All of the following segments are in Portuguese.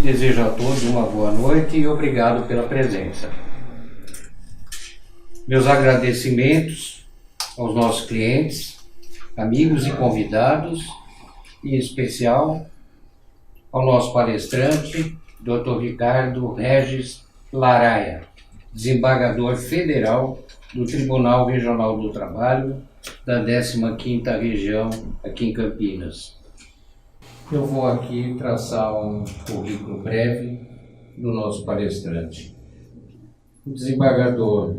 desejo a todos uma boa noite e obrigado pela presença. Meus agradecimentos aos nossos clientes, amigos e convidados, e em especial ao nosso palestrante, Dr. Ricardo Regis Laraia, desembargador federal do Tribunal Regional do Trabalho da 15ª Região aqui em Campinas. Eu vou aqui traçar um currículo breve do nosso palestrante. O desembargador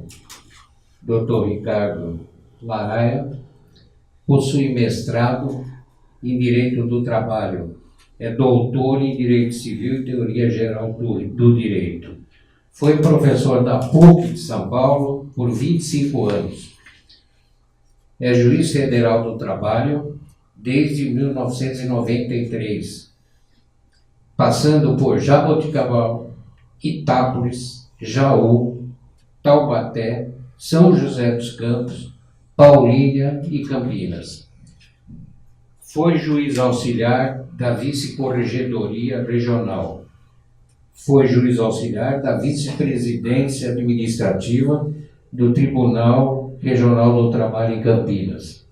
Dr. Ricardo Laraia possui mestrado em Direito do Trabalho, é doutor em Direito Civil e Teoria Geral do Direito. Foi professor da PUC de São Paulo por 25 anos. É juiz federal do trabalho desde 1993, passando por Jaboticabal, Itápolis, Jaú, Taubaté, São José dos Campos, Paulínia e Campinas. Foi juiz auxiliar da Vice-Corregedoria Regional. Foi juiz auxiliar da Vice-Presidência Administrativa do Tribunal Regional do Trabalho em Campinas.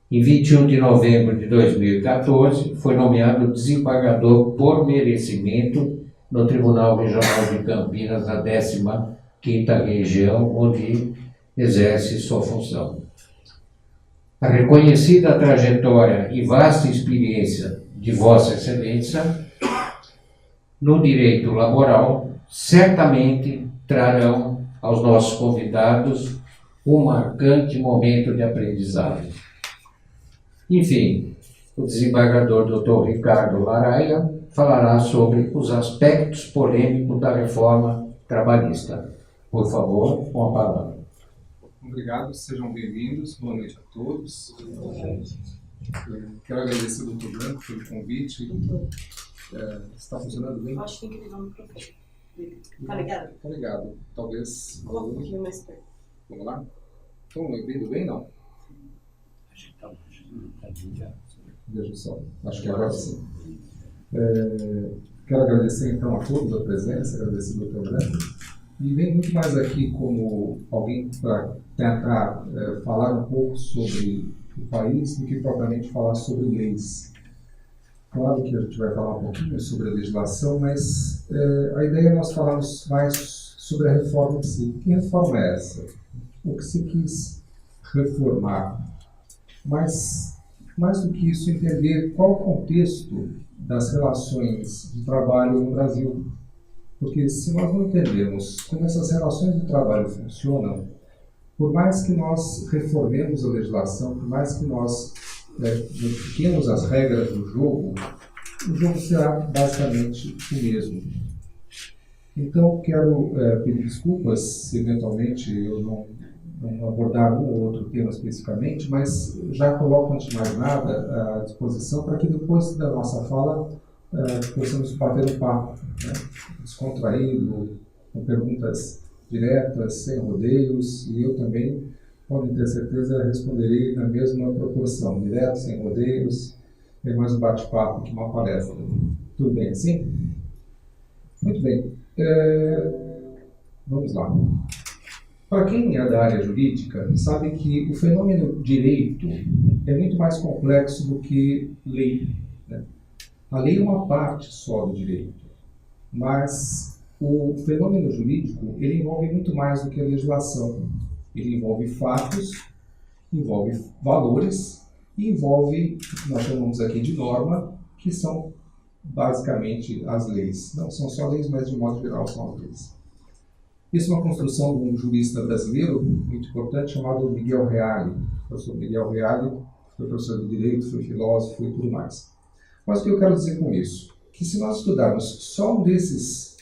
Em 21 de novembro de 2014, foi nomeado desembargador por merecimento no Tribunal Regional de Campinas, na 15ª Região, onde exerce sua função. A reconhecida trajetória e vasta experiência de Vossa Excelência no direito laboral certamente trarão aos nossos convidados um marcante momento de aprendizado. Enfim, o desembargador Dr. Ricardo Laraia falará sobre os aspectos polêmicos da reforma trabalhista. Por favor, com a palavra. Obrigado, sejam bem-vindos, boa noite a todos. Quero agradecer ao Dr. Branco pelo convite. Está funcionando bem? Acho que tem que ligar o microfone. Tá ligado? Tá ligado. Talvez... Coloca um pouquinho mais perto. Vamos lá? Estão me ouvindo bem, não? Veja só, acho que agora sim. Quero agradecer então a todos a presença, agradecer ao Dr. Branco. E venho muito mais aqui como alguém para tentar falar um pouco sobre o país do que propriamente falar sobre leis. Claro que a gente vai falar um pouquinho sobre a legislação, mas a ideia é nós falarmos mais sobre a reforma em si. Que reforma é essa? O que se quis reformar? Mas, mais do que isso, entender qual o contexto das relações de trabalho no Brasil. Porque se nós não entendemos como essas relações de trabalho funcionam, por mais que nós reformemos a legislação, por mais que nós modifiquemos as regras do jogo, o jogo será basicamente o mesmo. Então, quero pedir desculpas se eventualmente eu não abordar um ou outro tema especificamente, mas já coloco, antes de mais nada, à disposição para que depois da nossa fala possamos bater um papo, né? Descontraído, com perguntas diretas, sem rodeios, e eu também, podem ter certeza, responderei na mesma proporção, direto, sem rodeios, é mais um bate-papo que uma palestra. Tudo bem assim? Muito bem. Vamos lá. Para quem é da área jurídica, sabe que o fenômeno direito é muito mais complexo do que lei, né? A lei é uma parte só do direito, mas o fenômeno jurídico ele envolve muito mais do que a legislação. Ele envolve fatos, envolve valores e envolve o que nós chamamos aqui de norma, que são basicamente as leis. Não são só leis, mas de modo geral são as leis. Isso é uma construção de um jurista brasileiro muito importante chamado Miguel Reale. O professor Miguel Reale foi professor de Direito, foi filósofo e tudo mais. Mas o que eu quero dizer com isso? Que se nós estudarmos só um desses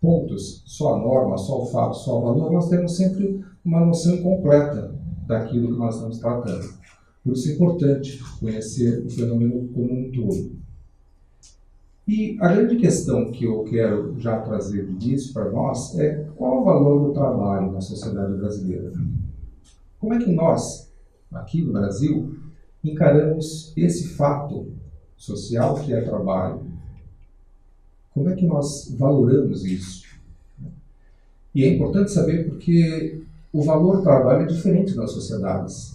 pontos, só a norma, só o fato, só o valor, nós temos sempre uma noção incompleta daquilo que nós estamos tratando. Por isso é importante conhecer o fenômeno como um todo. E a grande questão que eu quero já trazer de início para nós é qual o valor do trabalho na sociedade brasileira? Como é que nós, aqui no Brasil, encaramos esse fato social que é trabalho? Como é que nós valoramos isso? E é importante saber porque o valor do trabalho é diferente nas sociedades.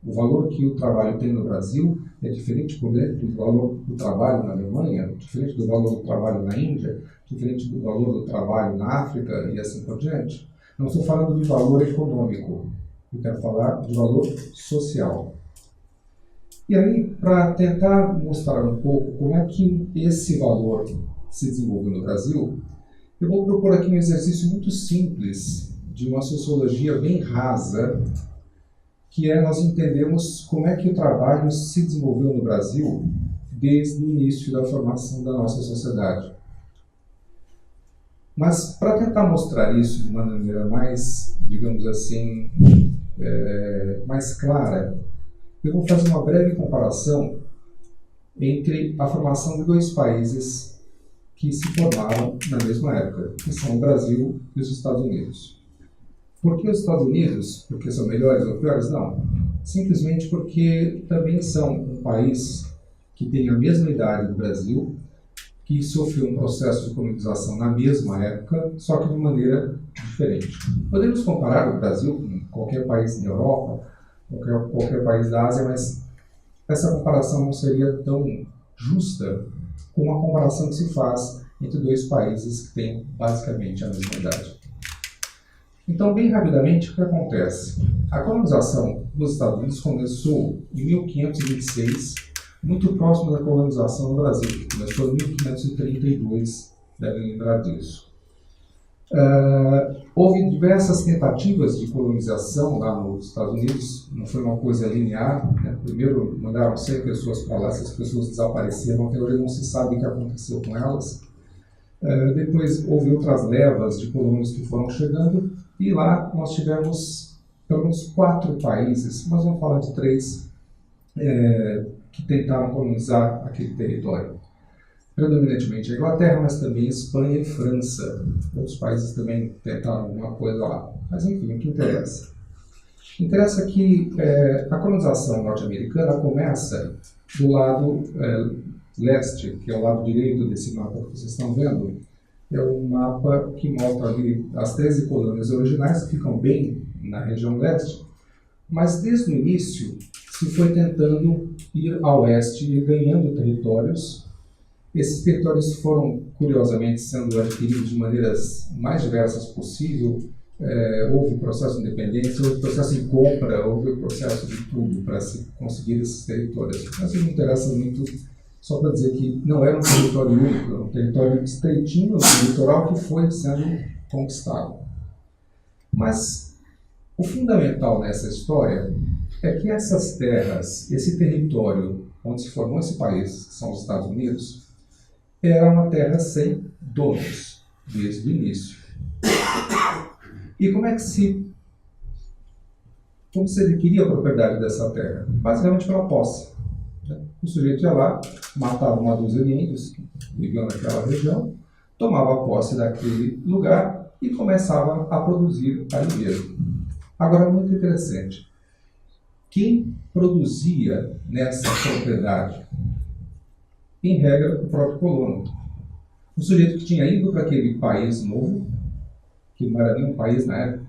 O valor que o trabalho tem no Brasil é diferente, por exemplo, do valor do trabalho na Alemanha, diferente do valor do trabalho na Índia, diferente do valor do trabalho na África e assim por diante. Não estou falando de valor econômico, eu quero falar de valor social. E aí, para tentar mostrar um pouco como é que esse valor se desenvolveu no Brasil, eu vou propor aqui um exercício muito simples de uma sociologia bem rasa, que é nós entendermos como é que o trabalho se desenvolveu no Brasil desde o início da formação da nossa sociedade. Mas, para tentar mostrar isso de uma maneira mais, digamos assim, mais clara, eu vou fazer uma breve comparação entre a formação de dois países que se formaram na mesma época, que são o Brasil e os Estados Unidos. Por que os Estados Unidos? Porque são melhores ou piores? Não. Simplesmente porque também são um país que tem a mesma idade do Brasil, que sofreu um processo de colonização na mesma época, só que de maneira diferente. Podemos comparar o Brasil com qualquer país da Europa, qualquer país da Ásia, mas essa comparação não seria tão justa como a comparação que se faz entre dois países que têm basicamente a mesma idade. Então, bem rapidamente, o que acontece? A colonização dos Estados Unidos começou em 1526, muito próximo da colonização no Brasil, que começou em 1532, devem lembrar disso. Houve diversas tentativas de colonização lá nos Estados Unidos, não foi uma coisa linear, né? Primeiro mandaram 100 pessoas para lá, essas pessoas desapareceram, até hoje não se sabe o que aconteceu com elas. Depois houve outras levas de colonos que foram chegando, e lá nós tivemos pelo menos 4 países, mas vamos falar de 3, que tentaram colonizar aquele território. Predominantemente a Inglaterra, mas também Espanha e França. Outros países também tentaram alguma coisa lá. Mas enfim, o que interessa? Interessa que a colonização norte-americana começa do lado leste, que é o lado direito desse mapa que vocês estão vendo. É um mapa que mostra ali as 13 colônias originais, que ficam bem na região leste, mas desde o início se foi tentando ir ao oeste e ganhando territórios. Esses territórios foram, curiosamente, sendo adquiridos de maneiras mais diversas possível. Houve processo de independência, houve processo de compra, houve processo de tudo para se conseguir esses territórios. Mas isso não interessa muito, só para dizer que não era um território único, era um território estreitinho no litoral que foi sendo conquistado. Mas o fundamental nessa história é que essas terras, esse território onde se formou esse país, que são os Estados Unidos, era uma terra sem donos, desde o início. E como se adquiria a propriedade dessa terra? Basicamente pela posse. O sujeito ia lá, matava uma dúzia de índios que viviam naquela região, tomava posse daquele lugar e começava a produzir ali mesmo. Agora, muito interessante. Quem produzia nessa propriedade? Em regra, o próprio colono. O sujeito que tinha ido para aquele país novo, que não era nem um país na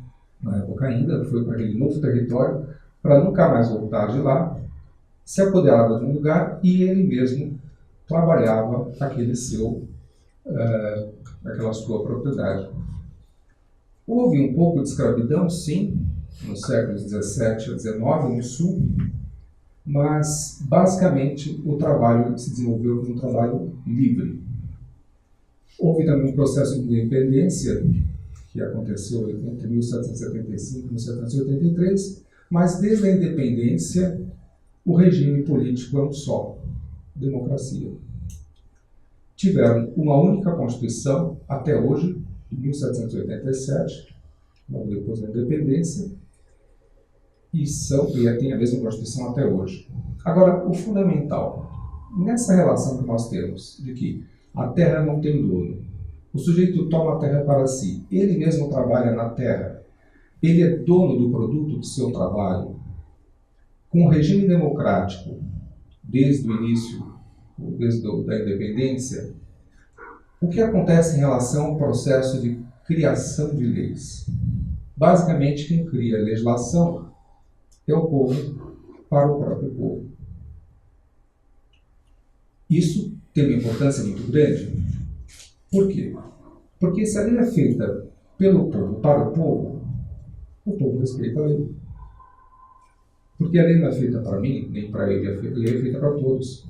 época ainda, foi para aquele novo território, para nunca mais voltar de lá, se apoderava de um lugar e ele mesmo trabalhava aquela sua propriedade. Houve um pouco de escravidão, sim, nos séculos 17 a 19, no sul, mas basicamente o trabalho se desenvolveu como um trabalho livre. Houve também um processo de independência que aconteceu entre 1775 e 1783, mas desde a independência o regime político é um só, democracia. Tiveram uma única Constituição até hoje, em 1787, logo depois da independência, e tem a mesma Constituição até hoje. Agora, o fundamental, nessa relação que nós temos, de que a terra não tem dono, o sujeito toma a terra para si, ele mesmo trabalha na terra, ele é dono do produto do seu trabalho, com o regime democrático, desde o início, desde a independência, O que acontece em relação ao processo de criação de leis? Basicamente, quem cria a legislação é o povo para o próprio povo. Isso tem uma importância muito grande. Por quê? Porque se a lei é feita pelo povo para o povo respeita a lei. Porque a lei não é feita para mim, nem para ele, a lei é feita para todos.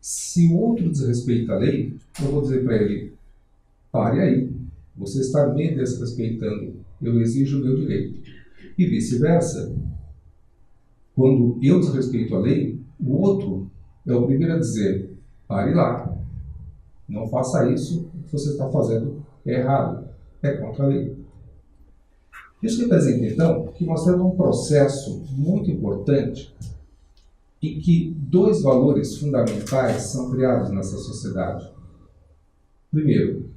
Se o outro desrespeita a lei, eu vou dizer para ele, pare aí, você está me desrespeitando, eu exijo o meu direito. E vice-versa. Quando eu desrespeito a lei, o outro é o primeiro a dizer, pare lá, não faça isso, o que você está fazendo é errado, é contra a lei. Isso representa, então, que nós temos um processo muito importante em que dois valores fundamentais são criados nessa sociedade. Primeiro,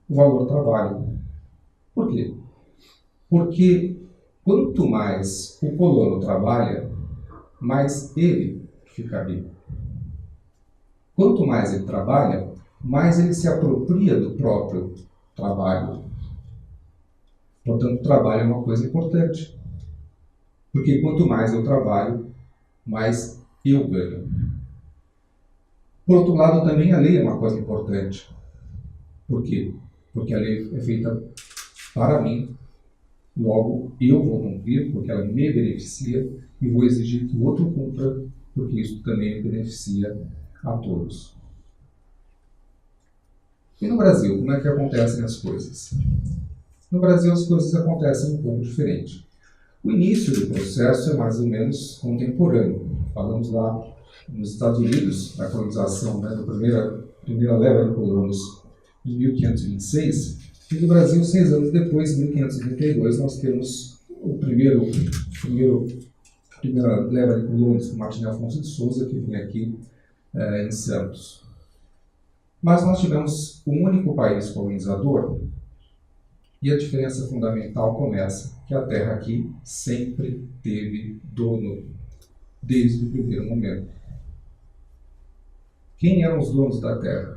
o valor trabalho. Por quê? Porque quanto mais o colono trabalha, mais ele fica rico. Quanto mais ele trabalha, mais ele se apropria do próprio trabalho. Portanto, o trabalho é uma coisa importante. Porque quanto mais eu trabalho, mais eu ganho. Por outro lado, também a lei é uma coisa importante. Por quê? Porque a lei é feita para mim, logo eu vou cumprir, porque ela me beneficia, e vou exigir que o outro cumpra, porque isso também beneficia a todos. E no Brasil, como é que acontecem as coisas? No Brasil, as coisas acontecem um pouco diferente. O início do processo é mais ou menos contemporâneo. Falamos lá nos Estados Unidos, na colonização, da primeira leva de colonos em 1526, e no Brasil, 6 anos depois, em 1532, nós temos a primeira leva de colonos, com Martim Afonso de Souza, que vem aqui em Santos. Mas nós tivemos um único país colonizador, e a diferença fundamental começa que a terra aqui sempre teve dono, desde o primeiro momento. Quem eram os donos da terra?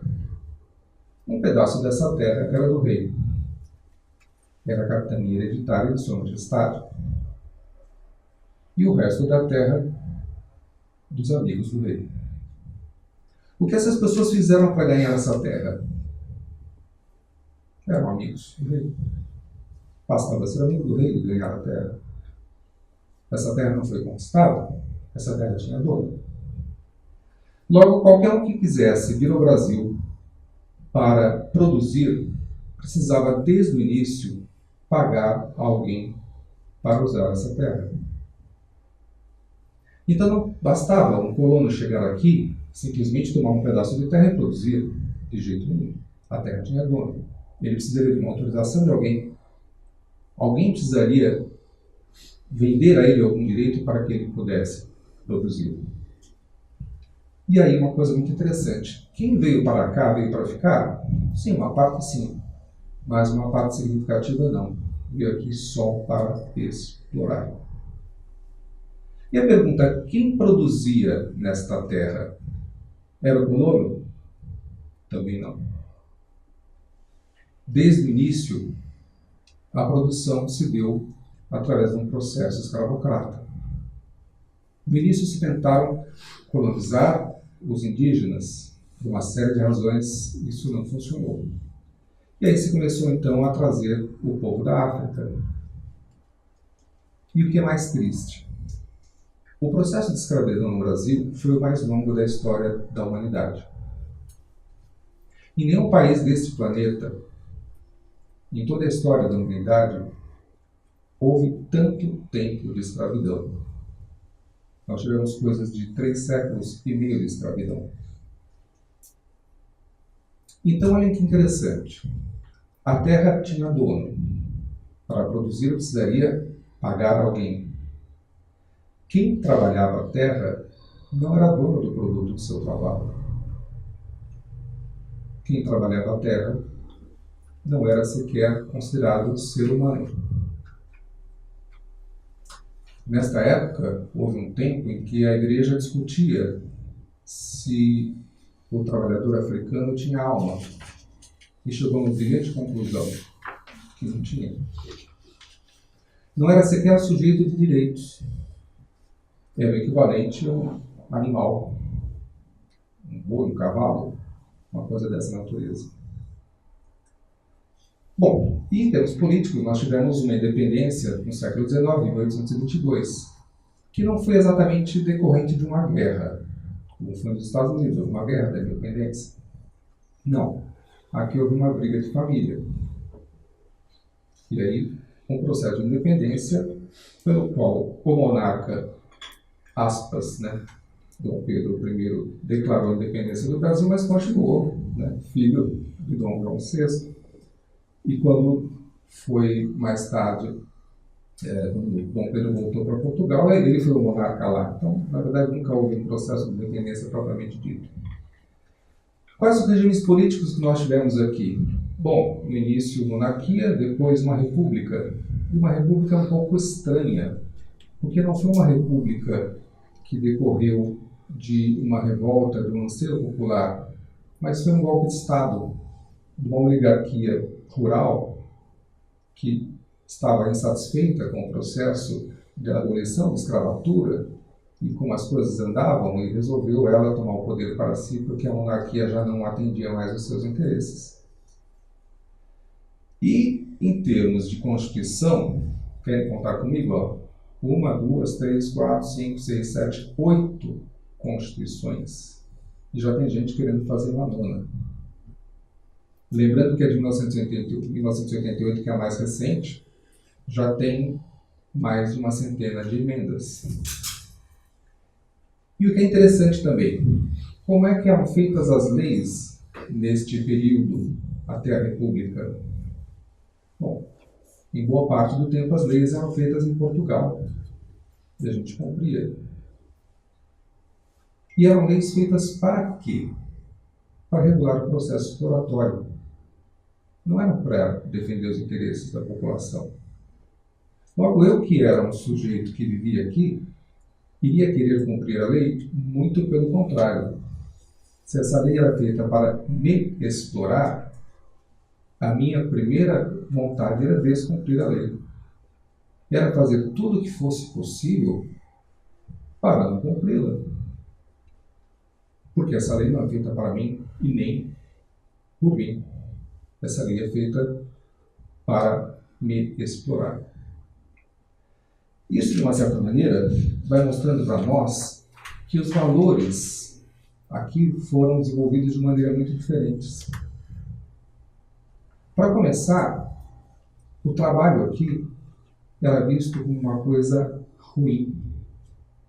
Um pedaço dessa terra era do rei. Era a capitania hereditária de Sua Majestade. E o resto da terra dos amigos do rei. O que essas pessoas fizeram para ganhar essa terra? Eram amigos do rei. Bastava ser amigo do rei e ganhar a terra. Essa terra não foi conquistada, essa terra tinha dono. Logo, qualquer um que quisesse vir ao Brasil para produzir, precisava desde o início pagar alguém para usar essa terra. Então não bastava um colono chegar aqui, simplesmente tomar um pedaço de terra e produzir, de jeito nenhum. A terra tinha dono. Ele precisaria de uma autorização de alguém. Alguém precisaria vender a ele algum direito para que ele pudesse produzir. E aí uma coisa muito interessante. Quem veio para cá, veio para ficar? Sim, uma parte sim. Mas uma parte significativa não. Veio aqui só para explorar. E a pergunta, quem produzia nesta terra? Era o colono? Também não. Desde o início, a produção se deu através de um processo escravocrata. No início se tentaram colonizar os indígenas, por uma série de razões isso não funcionou. E aí se começou então a trazer o povo da África. E o que é mais triste? O processo de escravidão no Brasil foi o mais longo da história da humanidade. Em nenhum país deste planeta, em toda a história da humanidade, houve tanto tempo de escravidão. Nós tivemos coisas de 3 séculos e meio de escravidão. Então, olha que interessante. A terra tinha dono. Para produzir, precisaria pagar alguém. Quem trabalhava a terra não era dono do produto do seu trabalho. Quem trabalhava a terra não era sequer considerado ser humano. Nesta época, houve um tempo em que a igreja discutia se o trabalhador africano tinha alma. e chegou a uma brilhante conclusão, que não tinha. Não era sequer sujeito de direitos. Era o equivalente a um animal, um boi, um cavalo, uma coisa dessa natureza. Bom, e em termos políticos, nós tivemos uma independência no século XIX, em 1822, que não foi exatamente decorrente de uma guerra, como foi nos Estados Unidos, houve uma guerra da independência. Não. Aqui houve uma briga de família. E aí, um processo de independência pelo qual o monarca, aspas, né, Dom Pedro I, declarou a independência do Brasil, mas continuou, né, filho de Dom João VI. E quando foi mais tarde, quando Dom Pedro voltou para Portugal, ele foi o monarca lá. Então, na verdade, nunca houve um processo de independência propriamente dito. Quais os regimes políticos que nós tivemos aqui? Bom, no início monarquia, depois uma república. E uma república um pouco estranha, porque não foi uma república que decorreu de uma revolta, de um anseio popular, mas foi um golpe de Estado, de uma oligarquia rural que estava insatisfeita com o processo de abolição da escravatura e como as coisas andavam, e resolveu ela tomar o poder para si, porque a monarquia já não atendia mais os seus interesses. E, em termos de Constituição, querem contar comigo? Ó, 1, 2, 3, 4, 5, 6, 7, 8 Constituições. E já tem gente querendo fazer uma 9ª. Lembrando que a de 1988, que é a mais recente, já tem mais de uma centena de emendas. E o que é interessante também, como é que eram feitas as leis neste período até a República? Bom, em boa parte do tempo as leis eram feitas em Portugal, e a gente cumpria. E eram leis feitas para quê? Para regular o processo exploratório. Não eram para defender os interesses da população. Logo, eu que era um sujeito que vivia aqui, iria querer cumprir a lei? Muito pelo contrário. Se essa lei era feita para me explorar, a minha primeira vontade era descumprir a lei. Era fazer tudo o que fosse possível para não cumpri-la. Porque essa lei não é feita para mim e nem por mim. Essa lei é feita para me explorar. Isso, de uma certa maneira, vai mostrando para nós que os valores aqui foram desenvolvidos de maneira muito diferente. Para começar, o trabalho aqui era visto como uma coisa ruim.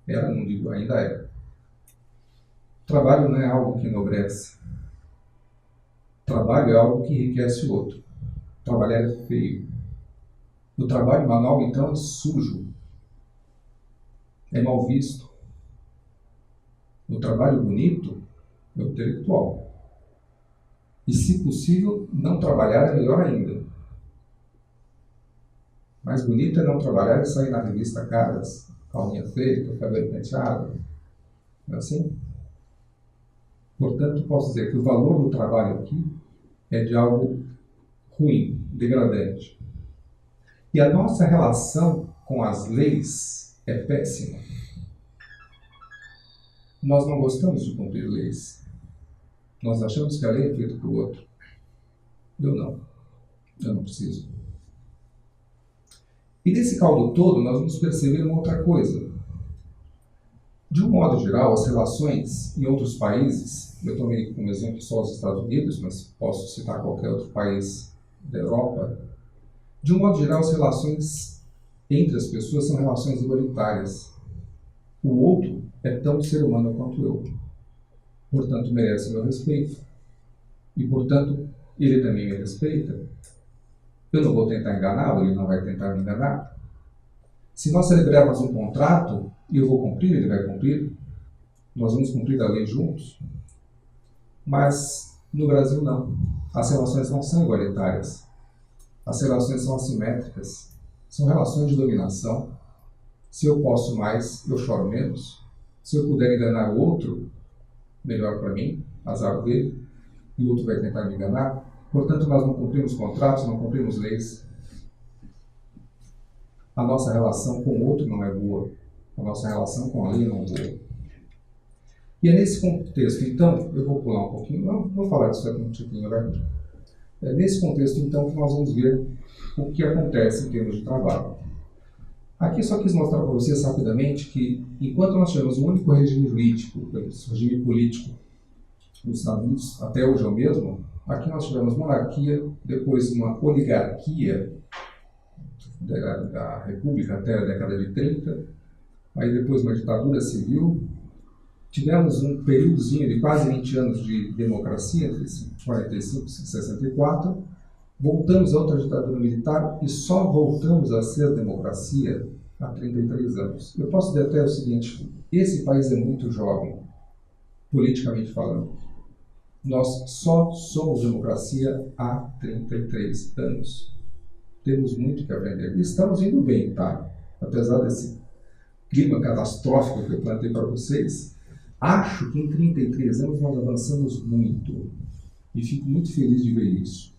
Era, não digo, ainda é. O trabalho não é algo que enobrece. O trabalho é algo que enriquece o outro. Trabalhar é feio. O trabalho manual, então, é sujo. É mal visto. O trabalho bonito é o intelectual. E, se possível, não trabalhar é melhor ainda. Mais bonito é não trabalhar e sair na revista Caras, com a unha feita, cabelo penteado. Não é assim? Portanto, posso dizer que o valor do trabalho aqui é de algo ruim, degradante. E a nossa relação com as leis é péssima. Nós não gostamos de cumprir leis. Nós achamos que a lei é feita para o outro. Eu não. Eu não preciso. E nesse caldo todo, nós vamos perceber uma outra coisa. De um modo geral, as relações em outros países, eu tomei como exemplo só os Estados Unidos, mas posso citar qualquer outro país da Europa, de um modo geral, as relações entre as pessoas são relações igualitárias. O outro é tão ser humano quanto eu. Portanto, merece meu respeito. E, portanto, ele também me respeita. Eu não vou tentar enganá-lo, ele não vai tentar me enganar. Se nós celebrarmos um contrato, e eu vou cumprir, ele vai cumprir, nós vamos cumprir a lei juntos. Mas no Brasil não. As relações não são igualitárias. As relações são assimétricas. São relações de dominação. Se eu posso mais, eu choro menos. Se eu puder enganar o outro, melhor para mim, azar dele, e o outro vai tentar me enganar. Portanto, nós não cumprimos contratos, não cumprimos leis. A nossa relação com o outro não é boa. A nossa relação com a lei não é boa. E é nesse contexto, então, eu vou pular um pouquinho, não vou falar disso aqui um pouquinho, né? É nesse contexto, então, que nós vamos ver o que acontece em termos de trabalho. Aqui só quis mostrar para vocês rapidamente que, enquanto nós tivemos um único regime jurídico, regime político nos Estados Unidos, até hoje é o mesmo, aqui nós tivemos monarquia, depois uma oligarquia da República até a década de 30, aí depois uma ditadura civil, tivemos um períodozinho de quase 20 anos de democracia, entre 45 e 64, voltamos a outra ditadura militar e só voltamos a ser democracia há 33 anos. Eu posso dizer até o seguinte, esse país é muito jovem, politicamente falando. Nós só somos democracia há 33 anos. Temos muito que aprender. E estamos indo bem, tá? Apesar desse clima catastrófico que eu plantei para vocês, acho que em 33 anos nós avançamos muito. E fico muito feliz de ver isso.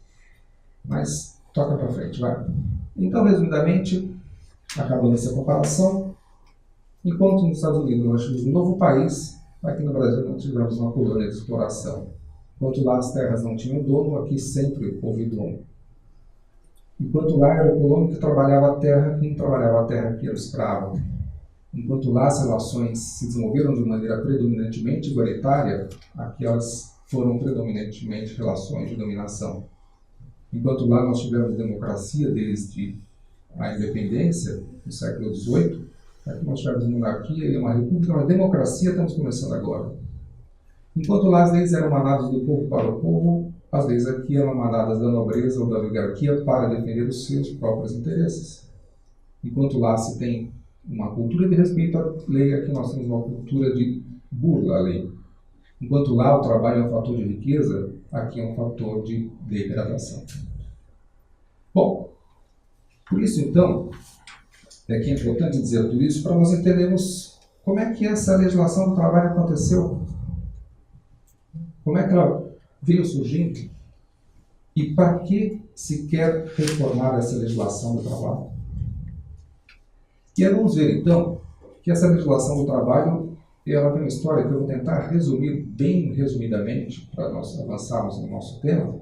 Mas toca para frente, vai. Então, resumidamente, acabando essa comparação, enquanto nos Estados Unidos nós tivemos um novo país, aqui no Brasil nós tivemos uma colônia de exploração. Enquanto lá as terras não tinham dono, aqui sempre houve dono. Enquanto lá era o colono que trabalhava a terra, quem trabalhava a terra aqui era o escravo. Enquanto lá as relações se desenvolveram de maneira predominantemente igualitária, aqui elas foram predominantemente relações de dominação. Enquanto lá nós tivemos democracia desde a independência, no século XVIII, aqui nós tivemos monarquia e uma república, uma democracia estamos começando agora. Enquanto lá as leis eram manadas do povo para o povo, as leis aqui eram manadas da nobreza ou da oligarquia para defender os seus próprios interesses. Enquanto lá se tem uma cultura de respeito à lei, aqui nós temos uma cultura de burla à lei. Enquanto lá o trabalho é um fator de riqueza, aqui é um fator de degradação. Bom, por isso então, é que é importante dizer tudo isso para nós entendermos como é que essa legislação do trabalho aconteceu, como é que ela veio surgindo e para que se quer reformar essa legislação do trabalho. E aí vamos ver então que essa legislação do trabalho ela tem uma história que eu vou tentar resumir bem resumidamente para nós avançarmos no nosso tema,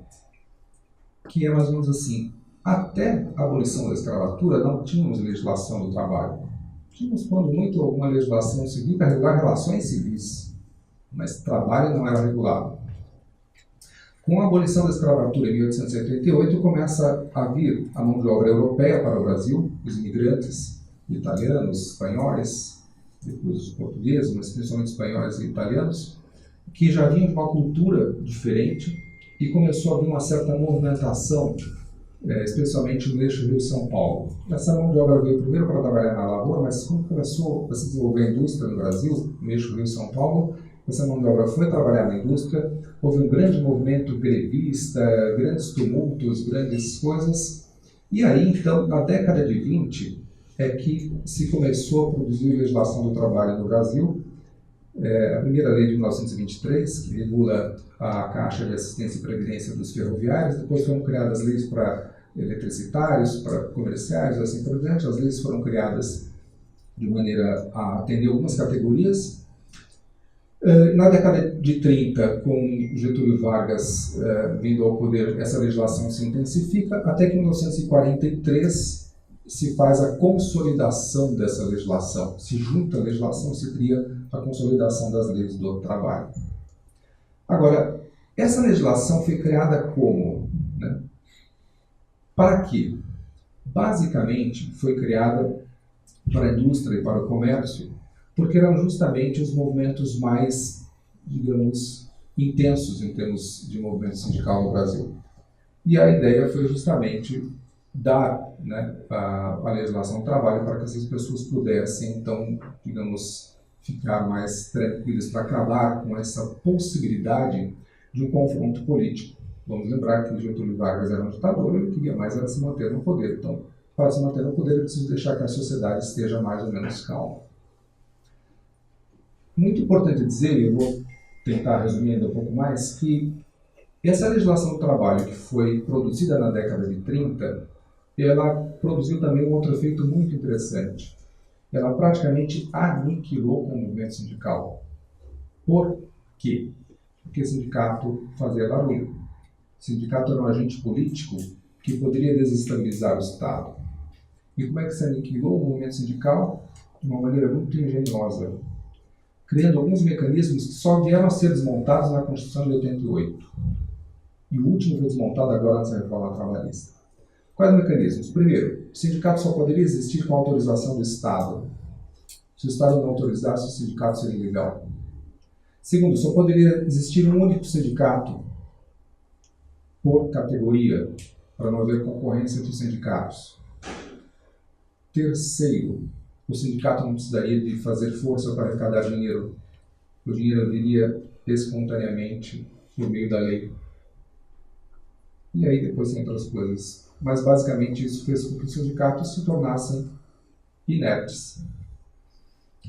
que é mais ou menos assim: até a abolição da escravatura não tínhamos legislação do trabalho. Tínhamos, quando muito, alguma legislação civil para regular relações civis, mas trabalho não era regulado. Com a abolição da escravatura em 1888, começa a vir a mão de obra europeia para o Brasil, os imigrantes italianos, espanhóis, depois os portugueses, mas principalmente espanhóis e italianos, que já vinham de uma cultura diferente e começou a haver uma certa movimentação, especialmente no eixo Rio-São Paulo. Essa mão de obra veio primeiro para trabalhar na lavoura, mas quando começou a se desenvolver a indústria no Brasil, no eixo Rio-São Paulo, essa mão de obra foi trabalhar na indústria, houve um grande movimento grevista, grandes tumultos, grandes coisas, e aí então, na década de 20, é que se começou a produzir legislação do trabalho no Brasil. A primeira lei de 1923, que regula a Caixa de Assistência e Previdência dos Ferroviários, depois foram criadas leis para eletricitários, para comerciários, assim por diante. As leis foram criadas de maneira a atender algumas categorias. Na década de 30, com Getúlio Vargas vindo ao poder, essa legislação se intensifica, até que em 1943 se faz a consolidação dessa legislação. Se junta a legislação, se cria a consolidação das leis do trabalho. Agora, essa legislação foi criada como? Né? Para quê? Basicamente, foi criada para a indústria e para o comércio, porque eram justamente os movimentos mais, digamos, intensos em termos de movimento sindical no Brasil. E a ideia foi justamente dar, né, a legislação do trabalho para que essas pessoas pudessem, então, digamos, ficar mais tranquilas para acabar com essa possibilidade de um confronto político. Vamos lembrar que Getúlio Vargas era um ditador e ele queria mais era se manter no poder. Então, para se manter no poder, é preciso deixar que a sociedade esteja mais ou menos calma. Muito importante dizer, e eu vou tentar resumir ainda um pouco mais, que Essa legislação do trabalho que foi produzida na década de 30, ela produziu também um outro efeito muito interessante. Ela praticamente aniquilou o movimento sindical. Por quê? Porque o sindicato fazia barulho. O sindicato era um agente político que poderia desestabilizar o Estado. E como é que se aniquilou o movimento sindical? De uma maneira muito engenhosa, criando alguns mecanismos que só vieram a ser desmontados na Constituição de 88. E o último foi desmontado agora nessa reforma trabalhista. Quais mecanismos? Primeiro, o sindicato só poderia existir com autorização do Estado. Se o Estado não autorizasse, o sindicato seria ilegal. Segundo, só poderia existir um único sindicato por categoria, para não haver concorrência entre os sindicatos. Terceiro, o sindicato não precisaria de fazer força para arrecadar dinheiro. O dinheiro viria espontaneamente por meio da lei. E aí depois tem outras coisas. Mas basicamente isso fez com que os sindicatos se tornassem inertes.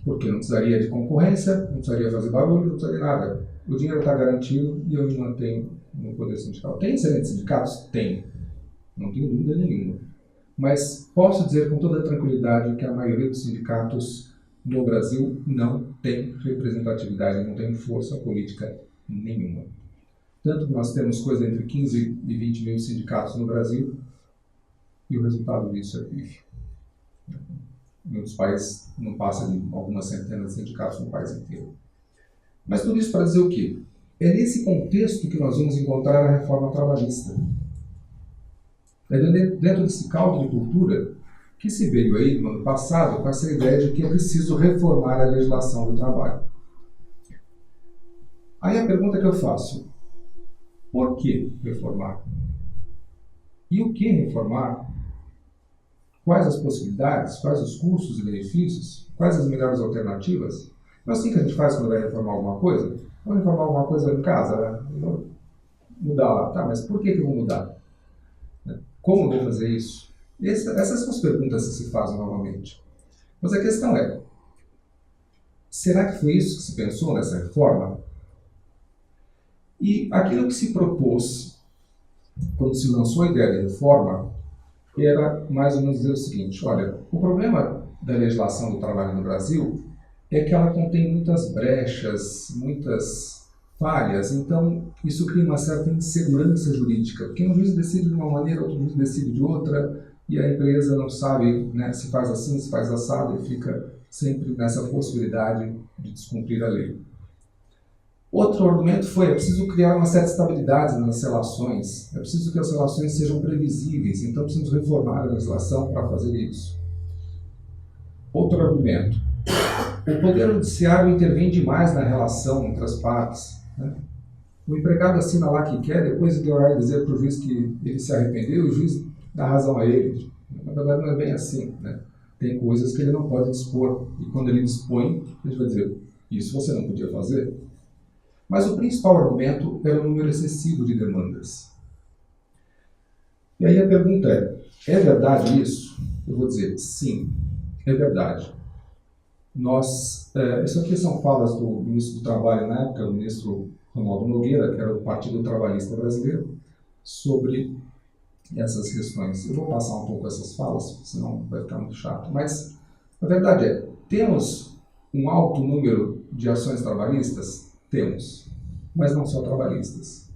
Porque não precisaria de concorrência, não precisaria fazer barulho, não precisaria de nada. O dinheiro está garantido e eu me mantenho no poder sindical. Tem excelentes sindicatos? Tem. Não tenho dúvida nenhuma. Mas posso dizer com toda tranquilidade que a maioria dos sindicatos no Brasil não tem representatividade, não tem força política nenhuma. Tanto que nós temos coisa entre 15 e 20 mil sindicatos no Brasil e o resultado disso é pífio. Em outros países não passa de algumas centenas de sindicatos no país inteiro. Mas tudo isso para dizer o quê? É nesse contexto que nós vamos encontrar a reforma trabalhista. É dentro desse caldo de cultura que se veio aí no ano passado com essa ideia de que é preciso reformar a legislação do trabalho. Aí a pergunta que eu faço, por que reformar? E o que reformar? Quais as possibilidades? Quais os custos e benefícios? Quais as melhores alternativas? É assim que a gente faz quando vai reformar alguma coisa? Vamos reformar alguma coisa em casa, né? Vou mudar lá. Tá, mas por que eu vou mudar? Como eu vou fazer isso? Essas são as perguntas que se fazem novamente. Mas a questão é, será que foi isso que se pensou nessa reforma? E aquilo que se propôs, quando se lançou a ideia de reforma, era mais ou menos dizer o seguinte, olha, o problema da legislação do trabalho no Brasil é que ela contém muitas brechas, muitas falhas, então isso cria uma certa insegurança jurídica, porque um juiz decide de uma maneira, outro juiz decide de outra, e a empresa não sabe, né, se faz assim, se faz assado, e fica sempre nessa possibilidade de descumprir a lei. Outro argumento foi, é preciso criar uma certa estabilidade nas relações, é preciso que as relações sejam previsíveis, então precisamos reformar a legislação para fazer isso. Outro argumento, o Poder Judiciário intervém demais na relação entre as partes. Né? O empregado assina lá que quer, depois de orar e dizer para o juiz que ele se arrependeu, o juiz dá razão a ele. Na verdade não é bem assim. Né? Tem coisas que ele não pode dispor, e quando ele dispõe, ele vai dizer, isso você não podia fazer. Mas o principal argumento era o número excessivo de demandas. E aí a pergunta é verdade isso? Eu vou dizer, sim, é verdade. Isso aqui são falas do ministro do Trabalho na época, o ministro Ronaldo Nogueira, que era do Partido Trabalhista Brasileiro, sobre essas questões. Eu vou passar um pouco essas falas, senão vai ficar muito chato. Mas a verdade é, temos um alto número de ações trabalhistas? Temos, mas não só trabalhistas.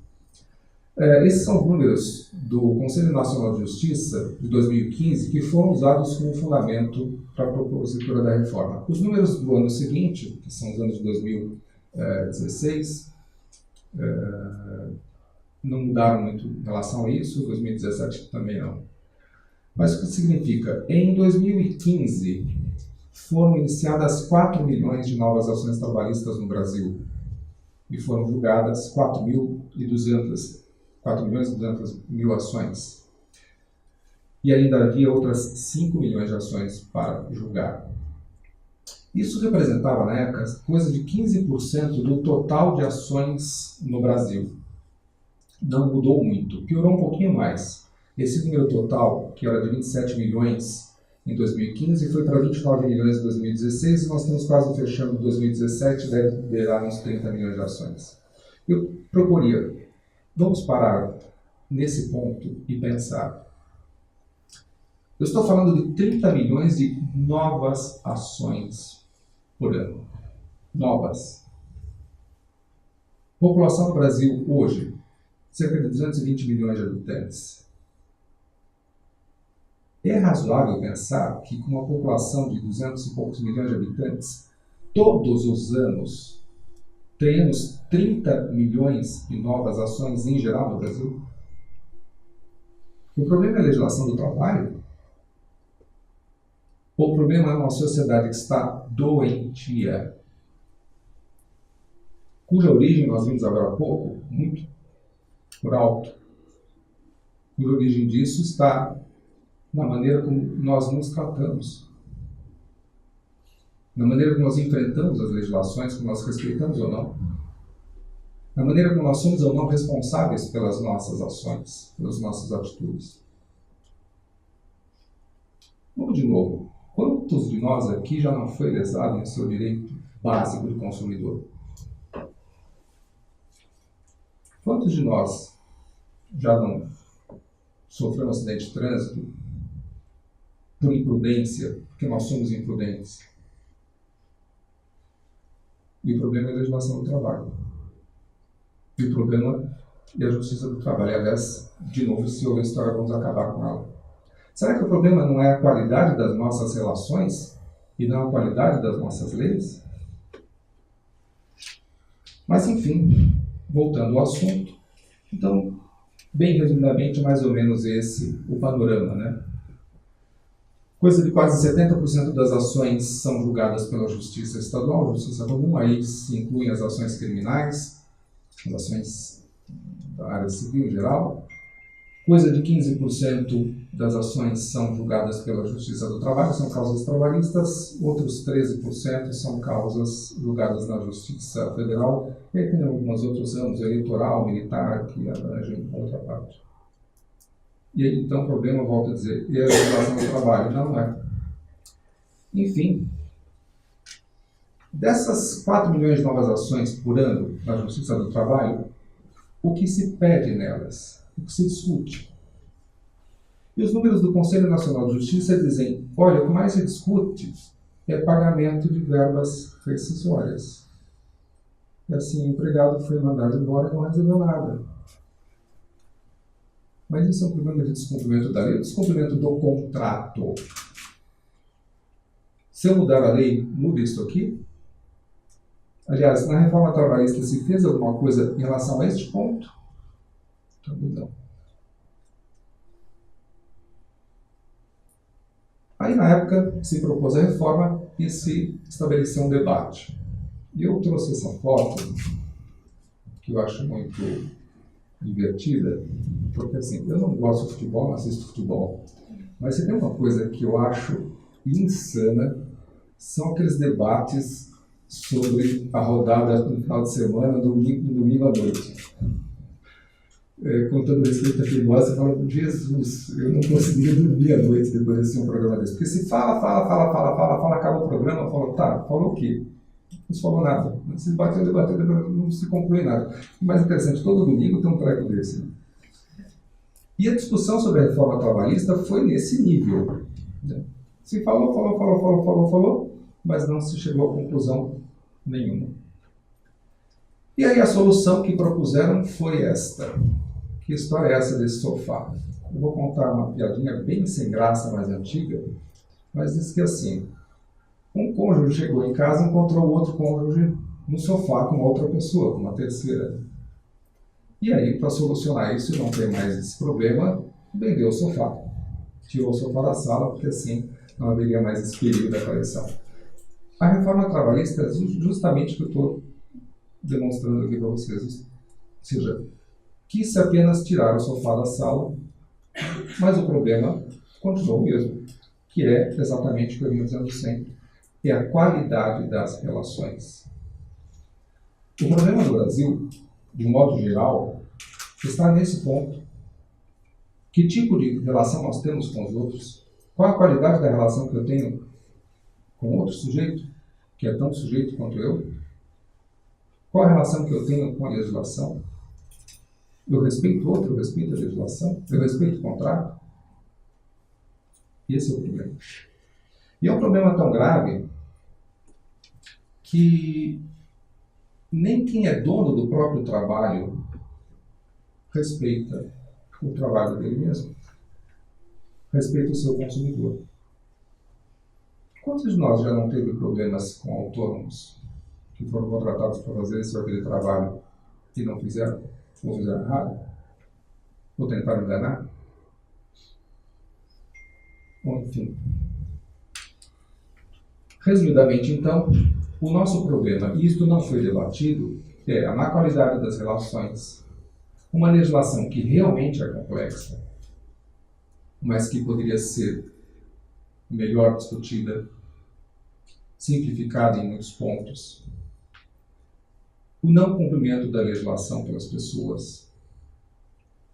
Esses são os números do Conselho Nacional de Justiça de 2015 que foram usados como fundamento para a propositura da reforma. Os números do ano seguinte, que são os anos de 2016, não mudaram muito em relação a isso, 2017 também não. Mas o que significa? Em 2015 foram iniciadas 4 milhões de novas ações trabalhistas no Brasil e foram julgadas 4 milhões e 200 mil ações. E ainda havia outras 5 milhões de ações para julgar. Isso representava, na época, coisa de 15% do total de ações no Brasil. Não mudou muito, piorou um pouquinho mais. Esse número total, que era de 27 milhões em 2015, foi para 29 milhões em 2016 e nós estamos quase fechando 2017, deve virar uns 30 milhões de ações. Eu proporia, Vamos parar nesse ponto e pensar. Eu estou falando de 30 milhões de novas ações por ano. Novas. População do Brasil hoje, cerca de 220 milhões de habitantes. É razoável pensar que com uma população de 200 e poucos milhões de habitantes, todos os anos tenhamos 30 milhões de novas ações em geral no Brasil? O problema é a legislação do trabalho? O problema é uma sociedade que está doentia, cuja origem nós vimos agora há pouco, muito por alto, cuja origem disso está na maneira como nós nos tratamos, na maneira como nós enfrentamos as legislações, como nós respeitamos ou não, na maneira como nós somos ou não responsáveis pelas nossas ações, pelas nossas atitudes. Vamos de novo. Quantos de nós aqui já não foi lesado em seu direito básico de consumidor? Quantos de nós já não sofreu um acidente de trânsito por imprudência, porque nós somos imprudentes? E o problema é a legislação do trabalho. E o problema é a justiça do trabalho. Aliás, de novo, se houver história, vamos acabar com ela. Será que o problema não é a qualidade das nossas relações e não a qualidade das nossas leis? Mas, enfim, voltando ao assunto, então, bem resumidamente, mais ou menos esse o panorama, né? Coisa de quase 70% das ações são julgadas pela Justiça Estadual, Justiça Comum, aí se incluem as ações criminais, as ações da área civil em geral. Coisa de 15% das ações são julgadas pela Justiça do Trabalho, são causas trabalhistas, outros 13% são causas julgadas na Justiça Federal, e aí tem alguns outros ramos, eleitoral, militar, que abrangem outra parte. E aí, então, o problema, volto a dizer, é a legislação do trabalho, não é. Enfim, dessas 4 milhões de novas ações por ano na Justiça do Trabalho, o que se pede nelas? O que se discute? E os números do Conselho Nacional de Justiça dizem, olha, o que mais se discute é pagamento de verbas rescisórias. E assim, o empregado foi mandado embora e não recebeu nada. Mas isso é um problema de descumprimento da lei, descumprimento do contrato. Se eu mudar a lei, muda isso aqui? Aliás, na reforma trabalhista se fez alguma coisa em relação a este ponto? Também não. Aí, na época, se propôs a reforma e se estabeleceu um debate. E eu trouxe essa foto, que eu acho muito divertida, porque assim, eu não gosto de futebol, não assisto futebol, mas se tem uma coisa que eu acho insana, são aqueles debates sobre a rodada no final de semana, domingo à noite. Com todo respeito a quem gosta, fala, Jesus, eu não conseguiria dormir à noite depois de assistir um programa desse. Porque se fala, acaba o programa, fala, tá, falou o quê? Não se falou nada. Se debateu, depois não se conclui nada. O mais interessante, todo domingo tem um treco desse. E a discussão sobre a reforma trabalhista foi nesse nível. Né? Se falou, mas não se chegou a conclusão nenhuma. E aí a solução que propuseram foi esta. Que história é essa desse sofá? Eu vou contar uma piadinha bem sem graça, mais antiga, mas diz que assim, um cônjuge chegou em casa e encontrou outro cônjuge no sofá com outra pessoa, com uma terceira. E aí, para solucionar isso e não ter mais esse problema, vendeu o sofá. Tirou o sofá da sala, porque assim não haveria mais esse perigo da traição. A reforma trabalhista é justamente o que eu estou demonstrando aqui para vocês. Ou seja, quis apenas tirar o sofá da sala, mas o problema continuou o mesmo, que é exatamente o que eu venho dizendo sempre, é a qualidade das relações. O problema no Brasil, de um modo geral, está nesse ponto. Que tipo de relação nós temos com os outros? Qual a qualidade da relação que eu tenho com outro sujeito, que é tão sujeito quanto eu? Qual a relação que eu tenho com a legislação? Eu respeito o outro, eu respeito a legislação, eu respeito o contrato. Esse é o problema. E é um problema tão grave que nem quem é dono do próprio trabalho respeita o trabalho dele mesmo. Respeita o seu consumidor. Quantos de nós já não teve problemas com autônomos que foram contratados para fazer esse ou aquele trabalho e não fizeram? Ou fizeram errado? Ou tentaram enganar? Ou enfim. Resumidamente, então, o nosso problema, e isto não foi debatido, é a má qualidade das relações, uma legislação que realmente é complexa, mas que poderia ser melhor discutida, simplificada em muitos pontos, o não cumprimento da legislação pelas pessoas,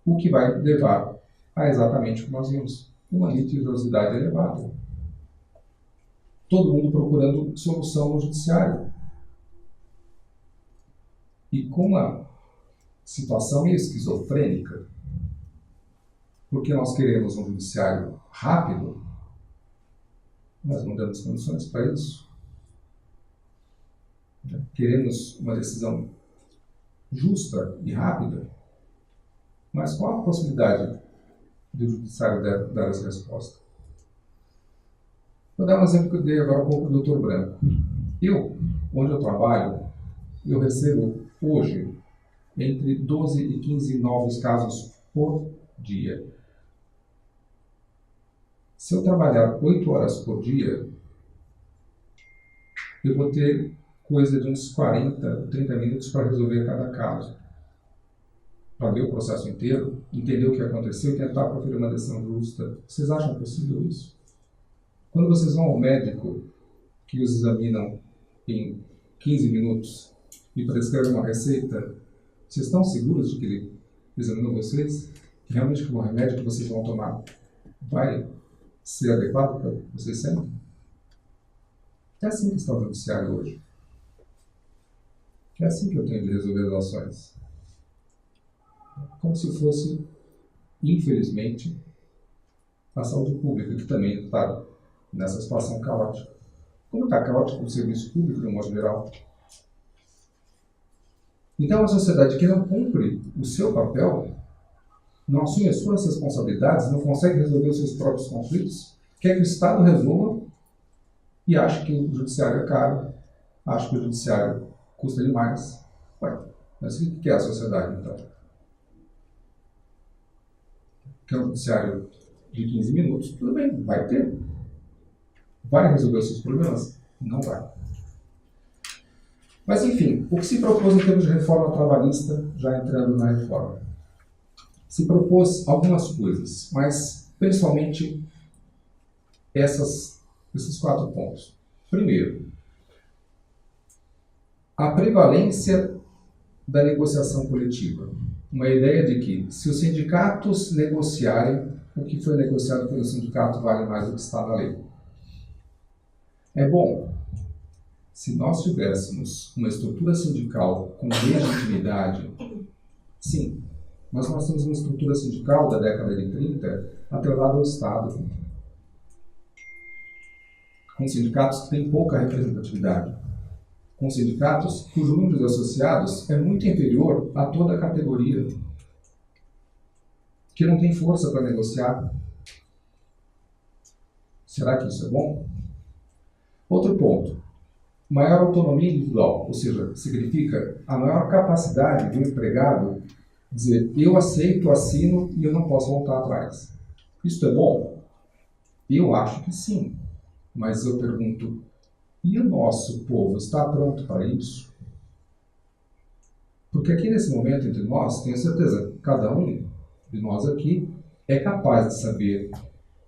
o que vai levar a exatamente o que nós vimos, uma litigiosidade elevada. Todo mundo procurando solução no judiciário. E com uma situação meio esquizofrênica, porque nós queremos um judiciário rápido, mas não damos condições para isso. Queremos uma decisão justa e rápida, mas qual a possibilidade do judiciário dar essa resposta? Vou dar um exemplo que eu dei agora há pouco do Dr. Branco. Onde eu trabalho, eu recebo hoje entre 12 e 15 novos casos por dia. Se eu trabalhar 8 horas por dia, eu vou ter coisa de uns 40, 30 minutos para resolver cada caso. Para ler o processo inteiro, entender o que aconteceu e tentar proferir uma decisão justa. Vocês acham possível isso? Quando vocês vão ao médico, que os examinam em 15 minutos e prescreve uma receita, vocês estão seguros de que ele examinou vocês? Que realmente o remédio que vocês vão tomar vai ser adequado para vocês sempre? É assim que está o judiciário hoje. É assim que eu tenho de resolver as ações. Como se fosse, infelizmente, a saúde pública, que também está nessa situação caótica. Como está caótico o serviço público, de um modo geral? Então, a sociedade que não cumpre o seu papel, não assume as suas responsabilidades, não consegue resolver os seus próprios conflitos, quer que o Estado resolva e acha que o judiciário é caro, acha que o judiciário custa demais. Ué, mas o que é a sociedade, então? Quer um judiciário de 15 minutos? Tudo bem, vai ter. Vai resolver os seus problemas? Não vai. Mas, enfim, o que se propôs em termos de reforma trabalhista, já entrando na reforma? Se propôs algumas coisas, mas principalmente esses 4 pontos. Primeiro, a prevalência da negociação coletiva. Uma ideia de que, se os sindicatos negociarem, o que foi negociado pelo sindicato vale mais do que está na lei. É bom, se nós tivéssemos uma estrutura sindical com legitimidade, sim, mas nós temos uma estrutura sindical da década de 30 atrelada ao Estado, com sindicatos que têm pouca representatividade, com sindicatos cujo número de associados é muito inferior a toda a categoria, que não tem força para negociar. Será que isso é bom? Outro ponto, maior autonomia individual, ou seja, significa a maior capacidade de um empregado dizer, eu aceito, assino e eu não posso voltar atrás. Isso é bom? Eu acho que sim, mas eu pergunto, e o nosso povo está pronto para isso? Porque aqui nesse momento entre nós, tenho certeza, cada um de nós aqui é capaz de saber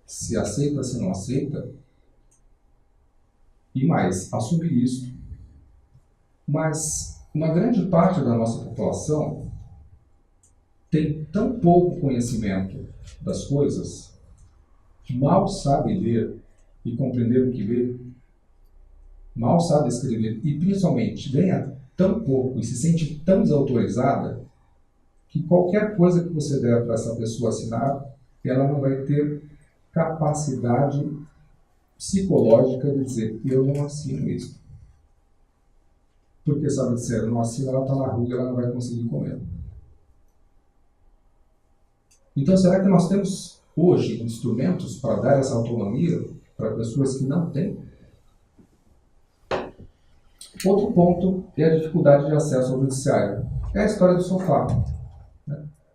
se aceita, se não aceita, e mais, assumir isso. Mas uma grande parte da nossa população tem tão pouco conhecimento das coisas, mal sabe ler e compreender o que lê, mal sabe escrever e principalmente ganha tão pouco e se sente tão desautorizada que qualquer coisa que você der para essa pessoa assinar, ela não vai ter capacidade psicológica de dizer, eu não assino isso. Porque, sabe, se ela não assina, ela está na rua e ela não vai conseguir comer. Então, será que nós temos hoje instrumentos para dar essa autonomia para pessoas que não têm? Outro ponto é a dificuldade de acesso ao judiciário. É a história do sofá.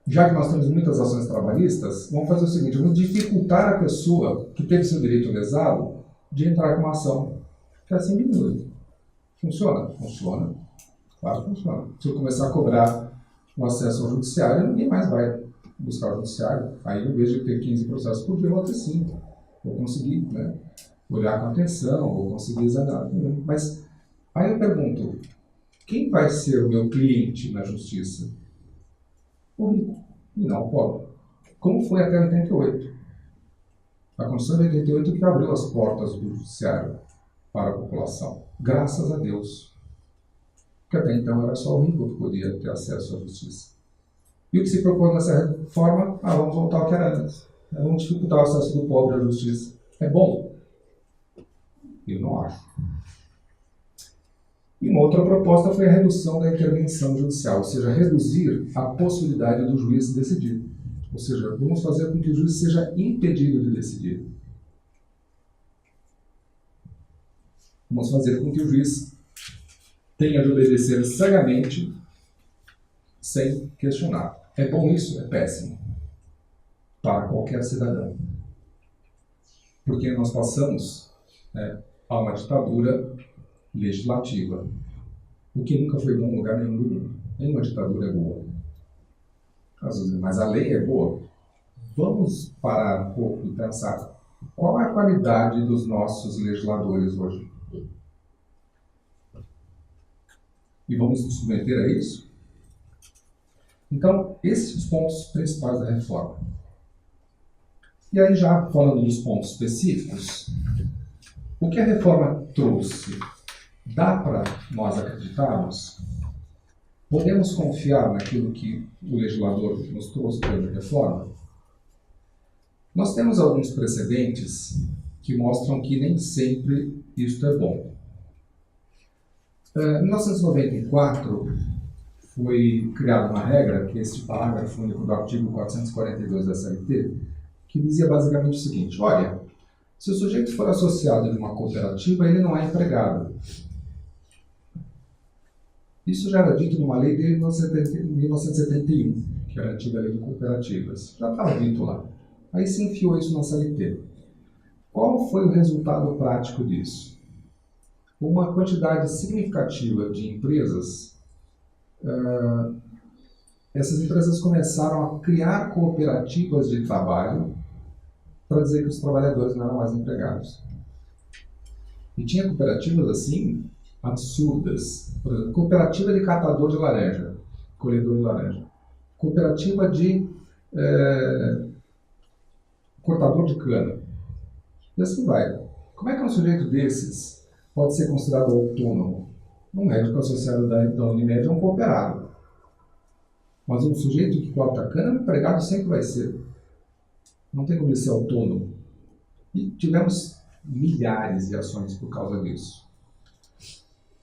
Já que nós temos muitas ações trabalhistas, vamos fazer o seguinte, vamos dificultar a pessoa que teve seu direito lesado de entrar com uma ação, que assim diminui. Funciona? Funciona. Claro que funciona. Se eu começar a cobrar o acesso ao judiciário, ninguém mais vai buscar o judiciário. Aí, em vez de ter 15 processos por dia, eu vou ter 5. Vou conseguir, olhar com atenção, vou conseguir examinar. Mas aí eu pergunto, quem vai ser o meu cliente na justiça? O rico, e não o pobre. Como foi até 88. A Constituição de 88 que abriu as portas do judiciário para a população. Graças a Deus. Porque até então era só o rico que podia ter acesso à justiça. E o que se propôs nessa reforma? Vamos voltar ao que era antes. Vamos dificultar o acesso do pobre à justiça. É bom? Eu não acho. E uma outra proposta foi a redução da intervenção judicial, ou seja, reduzir a possibilidade do juiz decidir. Ou seja, vamos fazer com que o juiz seja impedido de decidir. Vamos fazer com que o juiz tenha de obedecer cegamente, sem questionar. É bom isso? É péssimo. Para qualquer cidadão. Porque nós passamos a uma ditadura legislativa. O que nunca foi bom em lugar nenhum do mundo. Nenhuma ditadura é boa. Mas a lei é boa. Vamos parar um pouco e pensar qual é a qualidade dos nossos legisladores hoje. E vamos nos submeter a isso? Então, esses são os pontos principais da reforma. E aí, já falando dos pontos específicos, o que a reforma trouxe? Dá para nós acreditarmos? Podemos confiar naquilo que o legislador nos trouxe pela reforma? Nós temos alguns precedentes que mostram que nem sempre isto é bom. Em 1994, foi criada uma regra, que é este parágrafo único do artigo 442 da CLT, que dizia basicamente o seguinte: olha, se o sujeito for associado de uma cooperativa, ele não é empregado. Isso já era dito numa lei de 1971, que era a antiga lei de cooperativas. Já estava dito lá. Aí se enfiou isso na CLT. Qual foi o resultado prático disso? Uma quantidade significativa de empresas, essas empresas começaram a criar cooperativas de trabalho para dizer que os trabalhadores não eram mais empregados. E tinha cooperativas assim, absurdas. Por exemplo, cooperativa de catador de laranja, colhedor de laranja. Cooperativa de cortador de cana. E assim vai. Como é que um sujeito desses pode ser considerado autônomo? Um médico associado da Unimed é um cooperado. Mas um sujeito que corta cana, empregado sempre vai ser. Não tem como ele ser autônomo. E tivemos milhares de ações por causa disso.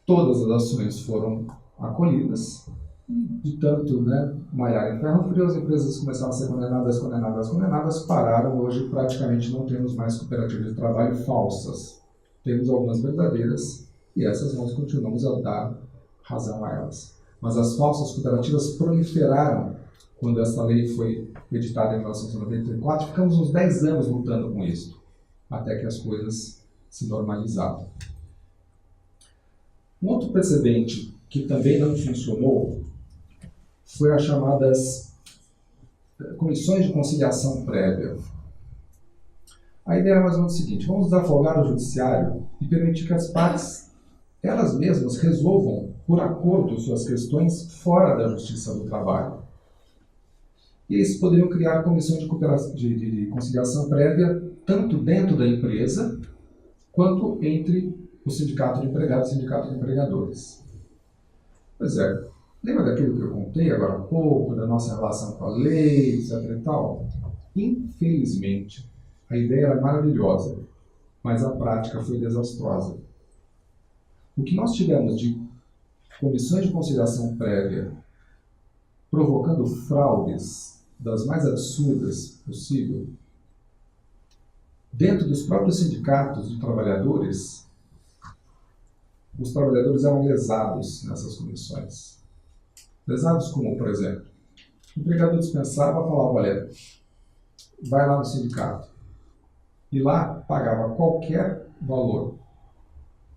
Todas as ações foram acolhidas. De tanto malhar em ferro frio, as empresas começaram a ser condenadas, pararam. Hoje praticamente não temos mais cooperativas de trabalho falsas. Temos algumas verdadeiras e essas nós continuamos a dar razão a elas. Mas as falsas cooperativas proliferaram quando essa lei foi editada em 1994. Ficamos uns 10 anos lutando com isso, até que as coisas se normalizaram. Um outro precedente que também não funcionou foi as chamadas comissões de conciliação prévia. A ideia é mais ou menos o seguinte: vamos desafogar o judiciário e permitir que as partes, elas mesmas, resolvam por acordo suas questões fora da justiça do trabalho. E eles poderiam criar comissão de conciliação prévia tanto dentro da empresa quanto entre o sindicato de empregados e o sindicato de empregadores. Pois é, Lembra daquilo que eu contei agora há pouco, da nossa relação com a lei, etc e tal? Infelizmente, a ideia era maravilhosa, mas a prática foi desastrosa. O que nós tivemos de comissões de conciliação prévia provocando fraudes das mais absurdas possível, dentro dos próprios sindicatos de trabalhadores, os trabalhadores eram lesados nessas comissões. Lesados como, por exemplo, o empregador dispensava, falava, olha, vai lá no sindicato. E lá pagava qualquer valor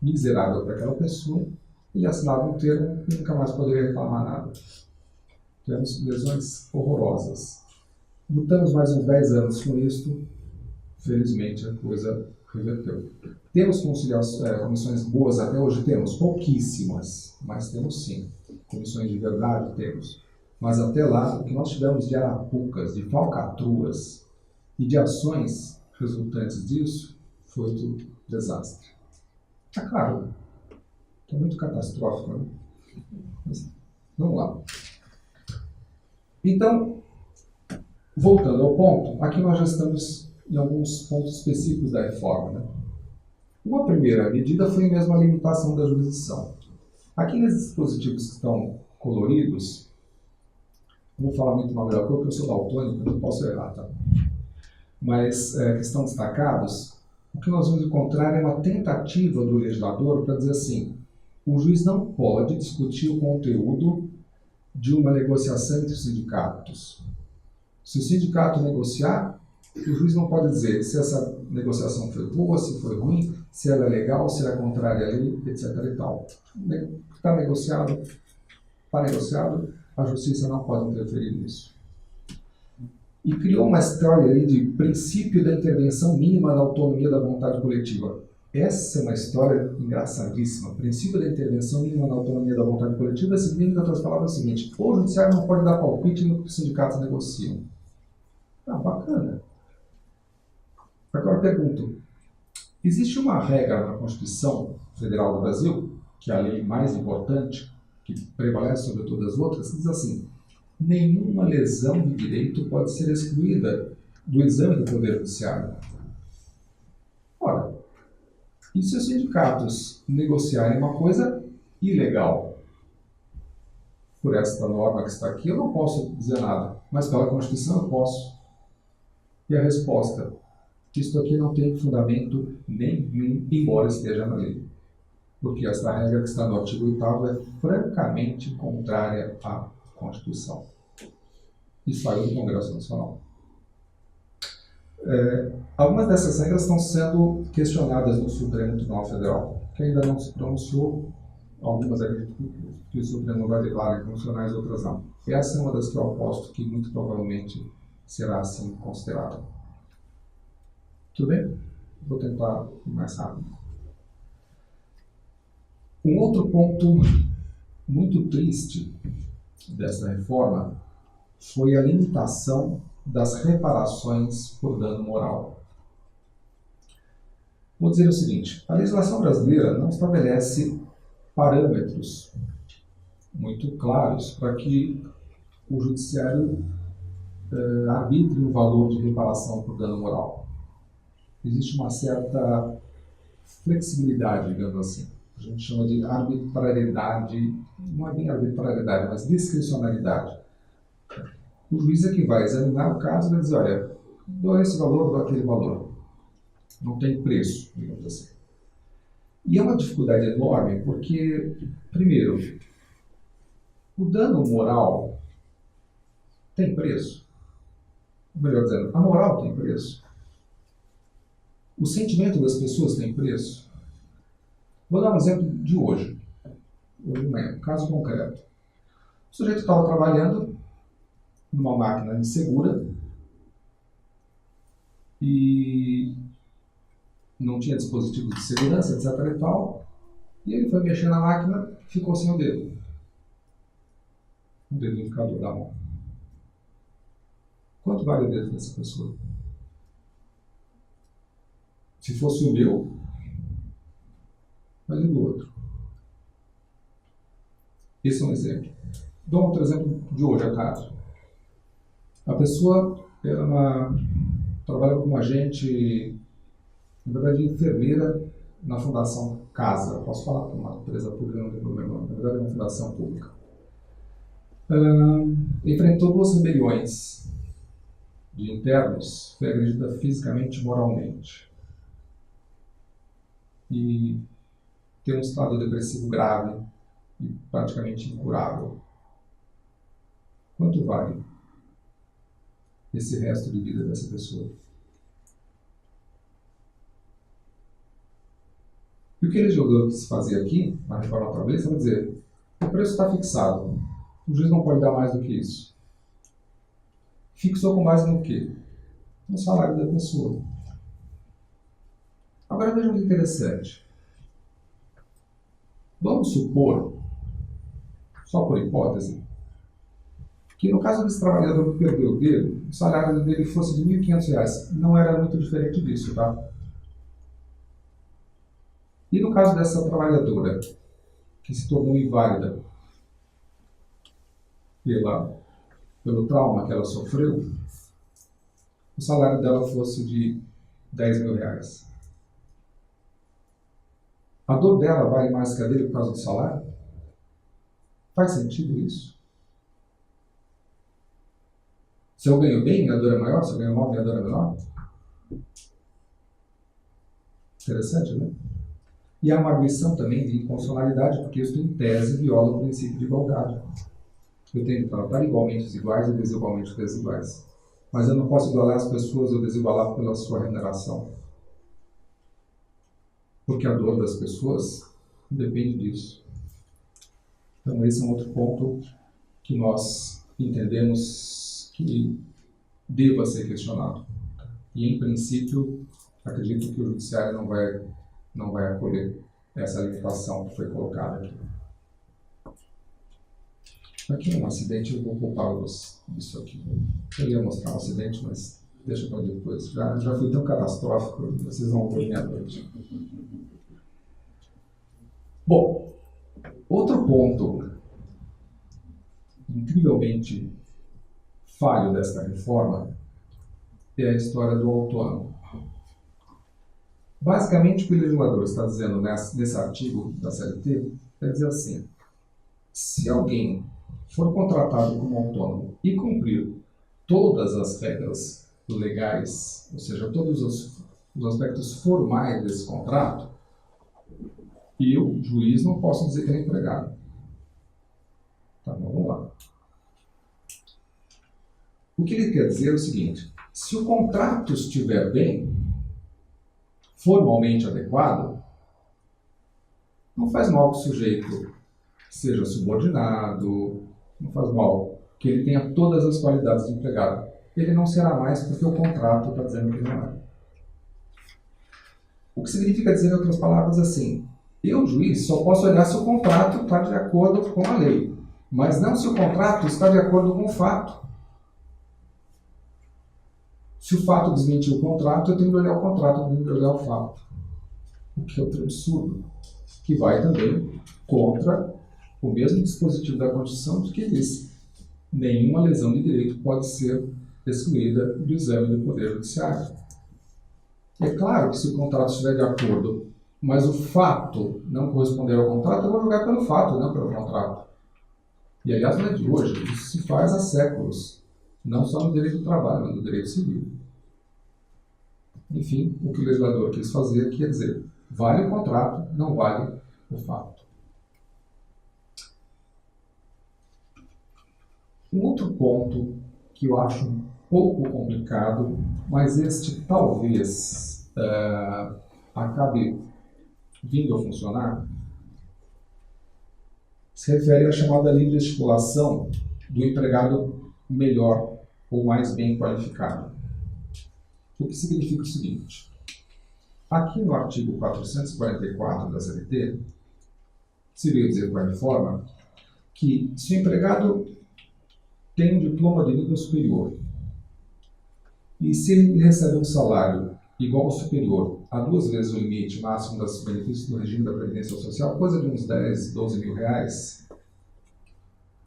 miserável para aquela pessoa, ele assinava um termo e nunca mais poderia reclamar nada. Tivemos lesões horrorosas. Lutamos mais uns 10 anos com isso, felizmente a coisa reverteu. Temos comissões boas até hoje? Temos, pouquíssimas, mas temos sim. Comissões de verdade temos. Mas até lá, o que nós tivemos de arapucas, de falcatruas e de ações resultantes disso, foi um desastre. Tá claro, é muito catastrófico, né? Mas, vamos lá. Então, voltando ao ponto, aqui nós já estamos em alguns pontos específicos da reforma, né? Uma primeira medida foi mesmo a limitação da jurisdição. Aqui nesses dispositivos que estão coloridos, não vou falar muito mal melhor porque eu sou daltônico, não posso errar, tá? Mas que estão destacados, o que nós vamos encontrar é uma tentativa do legislador para dizer assim, o juiz não pode discutir o conteúdo de uma negociação entre os sindicatos. Se o sindicato negociar, o juiz não pode dizer se essa negociação foi boa, se foi ruim, se ela é legal, se ela é contrária à lei, etc. e tal. Está negociado, a justiça não pode interferir nisso. E criou uma história aí de princípio da intervenção mínima na autonomia da vontade coletiva. Essa é uma história engraçadíssima. Princípio da intervenção mínima na autonomia da vontade coletiva significa, em outras palavras, o seguinte: o judiciário não pode dar palpite no que os sindicatos negociam. Ah, bacana. Agora pergunto, existe uma regra na Constituição Federal do Brasil, que é a lei mais importante, que prevalece sobre todas as outras, que diz assim: nenhuma lesão de direito pode ser excluída do exame do Poder Judiciário. Ora, e se os sindicatos negociarem uma coisa ilegal? Por esta norma que está aqui, eu não posso dizer nada, mas pela Constituição eu posso. E a resposta: isto aqui não tem fundamento nenhum, embora esteja na lei. Porque esta regra que está no artigo 8º é francamente contrária à Constituição. E saiu do Congresso Nacional. Algumas dessas regras estão sendo questionadas no Supremo Tribunal Federal, que ainda não se pronunciou. Algumas acredito que o Supremo vai declarar inconstitucionais, outras não. Essa é uma das que eu aposto que muito provavelmente será assim considerada. Tudo bem? Vou tentar ir mais rápido. Um outro ponto muito triste dessa reforma foi a limitação das reparações por dano moral. Vou dizer o seguinte: a legislação brasileira não estabelece parâmetros muito claros para que o judiciário arbitre um valor de reparação por dano moral. Existe uma certa flexibilidade, digamos assim. A gente chama de arbitrariedade, não é bem arbitrariedade, mas discricionalidade. O juiz é que vai examinar o caso e vai dizer: olha, dou esse valor, dou aquele valor. Não tem preço, digamos assim. E é uma dificuldade enorme porque, primeiro, o dano moral tem preço. Melhor dizendo, a moral tem preço. O sentimento das pessoas tem preço. Vou dar um exemplo de hoje. Um caso concreto. O sujeito estava trabalhando numa máquina insegura e não tinha dispositivos de segurança, etc. e tal. E ele foi mexer na máquina e ficou sem o dedo. O dedo indicador da mão. Quanto vale o dedo dessa pessoa? Se fosse o meu, vale do outro. Esse é um exemplo. Dou um outro exemplo de hoje à tarde. A pessoa trabalha como agente, na verdade, enfermeira na Fundação Casa. Posso falar para uma empresa pública, não tem problema. Na verdade, é uma fundação pública. Enfrentou 2 rebeliões de internos, foi agredida fisicamente e moralmente. E tem um estado depressivo grave e praticamente incurável. Quanto vale esse resto de vida dessa pessoa? E o que ele julgou que se fazia aqui, na reforma trabalhista, vai dizer: o preço está fixado, o juiz não pode dar mais do que isso. Fixou com base no quê? No salário da pessoa. Agora vejam que interessante. Vamos supor, só por hipótese, que no caso desse trabalhador que perdeu o dedo, o salário dele fosse de R$ 1.500. Não era muito diferente disso, tá? E no caso dessa trabalhadora que se tornou inválida pelo trauma que ela sofreu, o salário dela fosse de R$ 10.000. A dor dela vale mais que a dele por causa do salário? Faz sentido isso? Se eu ganho bem, minha dor é maior. Se eu ganho mal, minha dor é menor? Interessante, né? E há uma arguição também de inconstitucionalidade, porque isso, em tese, viola o princípio de igualdade. Eu tenho que tratar igualmente os iguais e desigualmente os desiguais. Mas eu não posso igualar as pessoas ou desigualar pela sua remuneração. Porque a dor das pessoas depende disso. Então, esse é um outro ponto que nós entendemos que deva ser questionado. E, em princípio, acredito que o Judiciário não vai acolher essa limitação que foi colocada aqui. Aqui é um acidente, eu vou poupá-los disso aqui. Eu ia mostrar um acidente, mas deixa para depois. Já foi tão catastrófico, vocês vão ouvir à noite. Bom, outro ponto incrivelmente falho desta reforma é a história do autônomo. Basicamente, o que o legislador está dizendo nesse artigo da CLT é dizer assim: se alguém for contratado como autônomo e cumprir todas as regras legais, ou seja, todos os aspectos formais desse contrato, eu, juiz, não posso dizer que ele é empregado. Tá, vamos lá. O que ele quer dizer é o seguinte: se o contrato estiver bem, formalmente adequado, não faz mal que o sujeito seja subordinado, não faz mal que ele tenha todas as qualidades de empregado. Ele não será mais porque o contrato está dizendo que não é. O que significa dizer, em outras palavras, assim: eu, juiz, só posso olhar se o contrato está de acordo com a lei, mas não se o contrato está de acordo com o fato. Se o fato desmentir o contrato, eu tenho que olhar o contrato, eu tenho que olhar o fato. O que é outro absurdo, que vai também contra o mesmo dispositivo da Constituição, de que diz: nenhuma lesão de direito pode ser excluída do exame do Poder Judiciário. É claro que se o contrato estiver de acordo, mas o fato não corresponder ao contrato, eu vou julgar pelo fato, não pelo contrato. E, aliás, não é de hoje, isso se faz há séculos, não só no direito do trabalho, mas no direito civil. Enfim, o que o legislador quis fazer quer dizer: vale o contrato, não vale o fato. Um outro ponto que eu acho um pouco complicado, mas este talvez acabe vindo a funcionar, se refere à chamada livre estipulação do empregado melhor ou mais bem qualificado. O que significa o seguinte: aqui no artigo 444 da CLT, se veio dizer com a reforma que se o empregado tem um diploma de nível superior e se ele recebe um salário igual ou superior a 2 vezes o limite máximo dos benefícios do regime da Previdência Social, coisa de uns 10, 12 mil reais,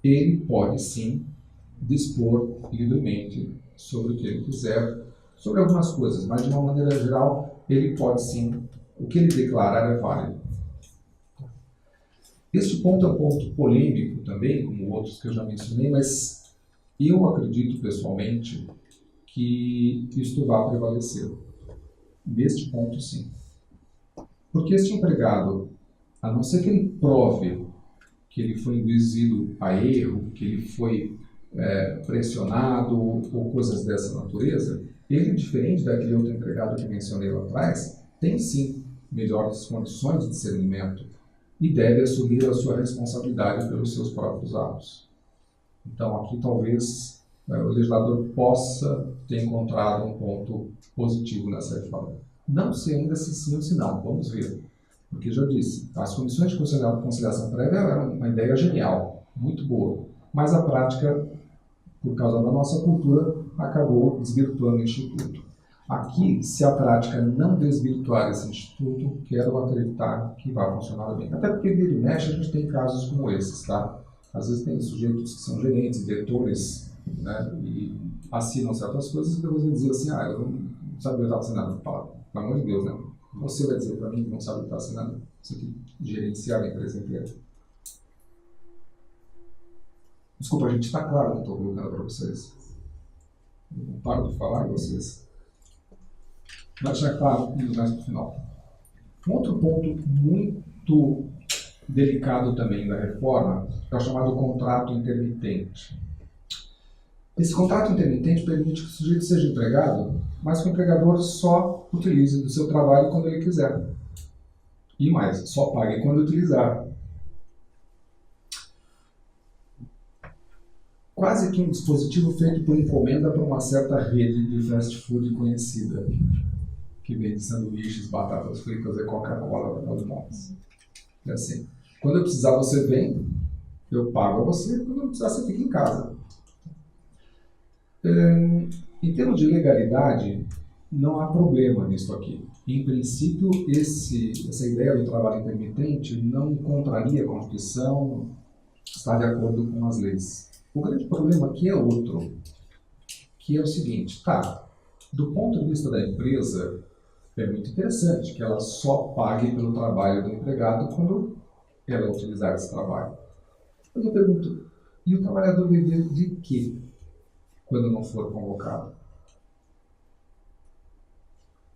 ele pode sim dispor livremente sobre o que ele quiser, sobre algumas coisas, mas de uma maneira geral, ele pode sim, o que ele declarar é válido. Este ponto é um ponto polêmico também, como outros que eu já mencionei, mas eu acredito pessoalmente que isto vai prevalecer. Neste ponto, sim. Porque este empregado, a não ser que ele prove que ele foi induzido a erro, que ele foi pressionado ou coisas dessa natureza, ele, diferente daquele outro empregado que mencionei lá atrás, tem sim melhores condições de discernimento e deve assumir a sua responsabilidade pelos seus próprios atos. Então, aqui talvez o legislador possa ter encontrado um ponto positivo nessa reforma. Não sei ainda se sim ou se não, vamos ver. Porque já disse, as comissões de conciliação prévia eram uma ideia genial, muito boa, mas a prática, por causa da nossa cultura, acabou desvirtuando o Instituto. Aqui, se a prática não desvirtuar esse Instituto, quero acreditar que vai funcionar bem. Até porque, vira e mexe, a gente tem casos como esses, tá? Às vezes tem sujeitos que são gerentes, diretores, né, e assinam certas coisas e depois vão dizer assim, eu não sabia o que eu estava assinando. Fala, pelo amor de Deus, né? Você vai dizer para mim que não sabe o que está assinando? Você tem que gerenciar a empresa inteira. Desculpa, gente, está claro que eu estou colocando para vocês. Eu não paro de falar em vocês. Vai deixar claro mais para o final. Um outro ponto muito delicado também da reforma é o chamado contrato intermitente. Esse contrato intermitente permite que o sujeito seja empregado, mas que o empregador só utilize do seu trabalho quando ele quiser. E mais, só pague quando utilizar. Quase que um dispositivo feito por encomenda para uma certa rede de fast food conhecida, que vende sanduíches, batatas fritas e Coca-Cola para nós. É assim. Quando eu precisar, você vem, eu pago a você, quando não precisar, você fica em casa. Em termos de legalidade, não há problema nisso aqui. Em princípio, essa ideia do trabalho intermitente não contraria a Constituição, está de acordo com as leis. O grande problema aqui é outro, que é o seguinte, do ponto de vista da empresa, é muito interessante que ela só pague pelo trabalho do empregado quando ela utilizar esse trabalho. Mas eu pergunto, e o trabalhador viver de quê quando não for convocado?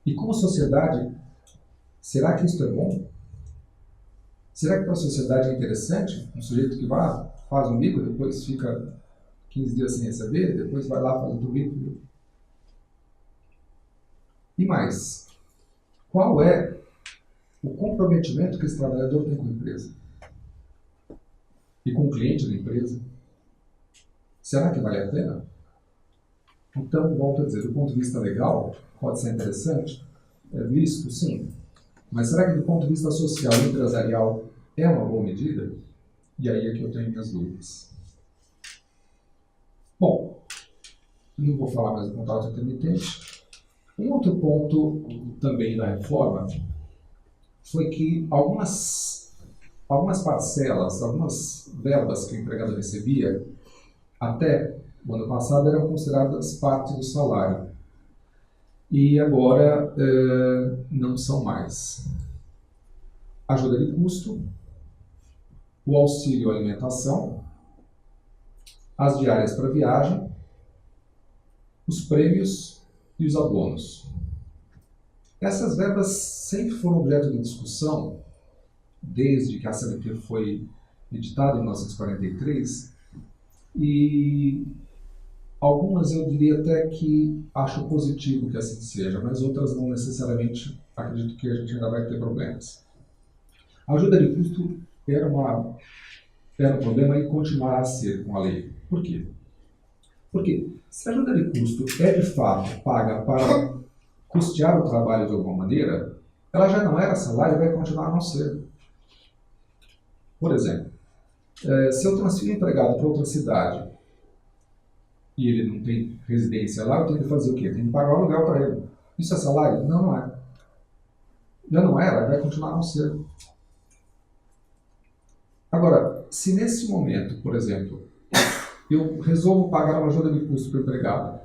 E como sociedade, será que isso é bom? Será que para a sociedade é interessante um sujeito que vai, faz um bico, depois fica 15 dias sem receber, depois vai lá, faz outro bico? E mais, qual é o comprometimento que esse trabalhador tem com a empresa? E com o cliente da empresa? Será que vale a pena? Então, volto a dizer, do ponto de vista legal, pode ser interessante, é visto, sim. Mas será que do ponto de vista social e empresarial é uma boa medida? E aí é que eu tenho minhas dúvidas. Bom, não vou falar mais do contrato intermitente. Um outro ponto também da reforma foi que algumas parcelas, algumas verbas que o empregado recebia, até o ano passado eram consideradas parte do salário. E agora não são mais. Ajuda de custo, o auxílio alimentação, as diárias para viagem, os prêmios e os abonos. Essas verbas sempre foram objeto de discussão desde que a CLT foi editada em 1943 e algumas eu diria até que acho positivo que assim seja, mas outras não necessariamente acredito que a gente ainda vai ter problemas. A ajuda de custo era um problema e continuará a ser com a lei. Por quê? Porque se a ajuda de custo é de fato paga para custear o trabalho de alguma maneira, ela já não era salário e vai continuar a não ser. Por exemplo, se eu transfiro o empregado para outra cidade e ele não tem residência lá, eu tenho que fazer o quê? Eu tenho que pagar o aluguel para ele. Isso é salário? Não, não é. Já não era, vai continuar a não ser. Agora, se nesse momento, por exemplo, eu resolvo pagar uma ajuda de custo para o empregado.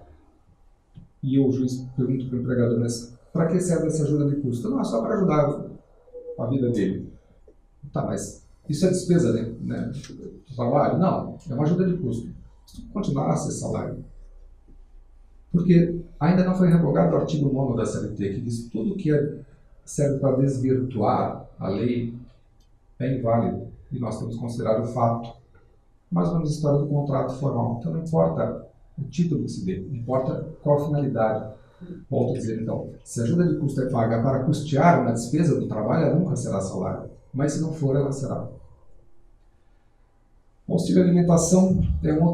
E o juiz pergunta para o empregador, mas para que serve essa ajuda de custo? Não, é só para ajudar a vida dele. Tá, mas isso é despesa, né, do trabalho? Não, é uma ajuda de custo. Isso continuará a ser salário. Porque ainda não foi revogado o artigo 9º da CLT, que diz que tudo que serve para desvirtuar a lei é inválido. E nós temos considerado o fato. Mas vamos à história do contrato formal. Então não importa o título que se dê, importa qual a finalidade. Volto a dizer, então, se a ajuda de custo é paga para custear uma despesa do trabalho, ela nunca será salário. Mas se não for, ela será. O auxílio alimentação é uma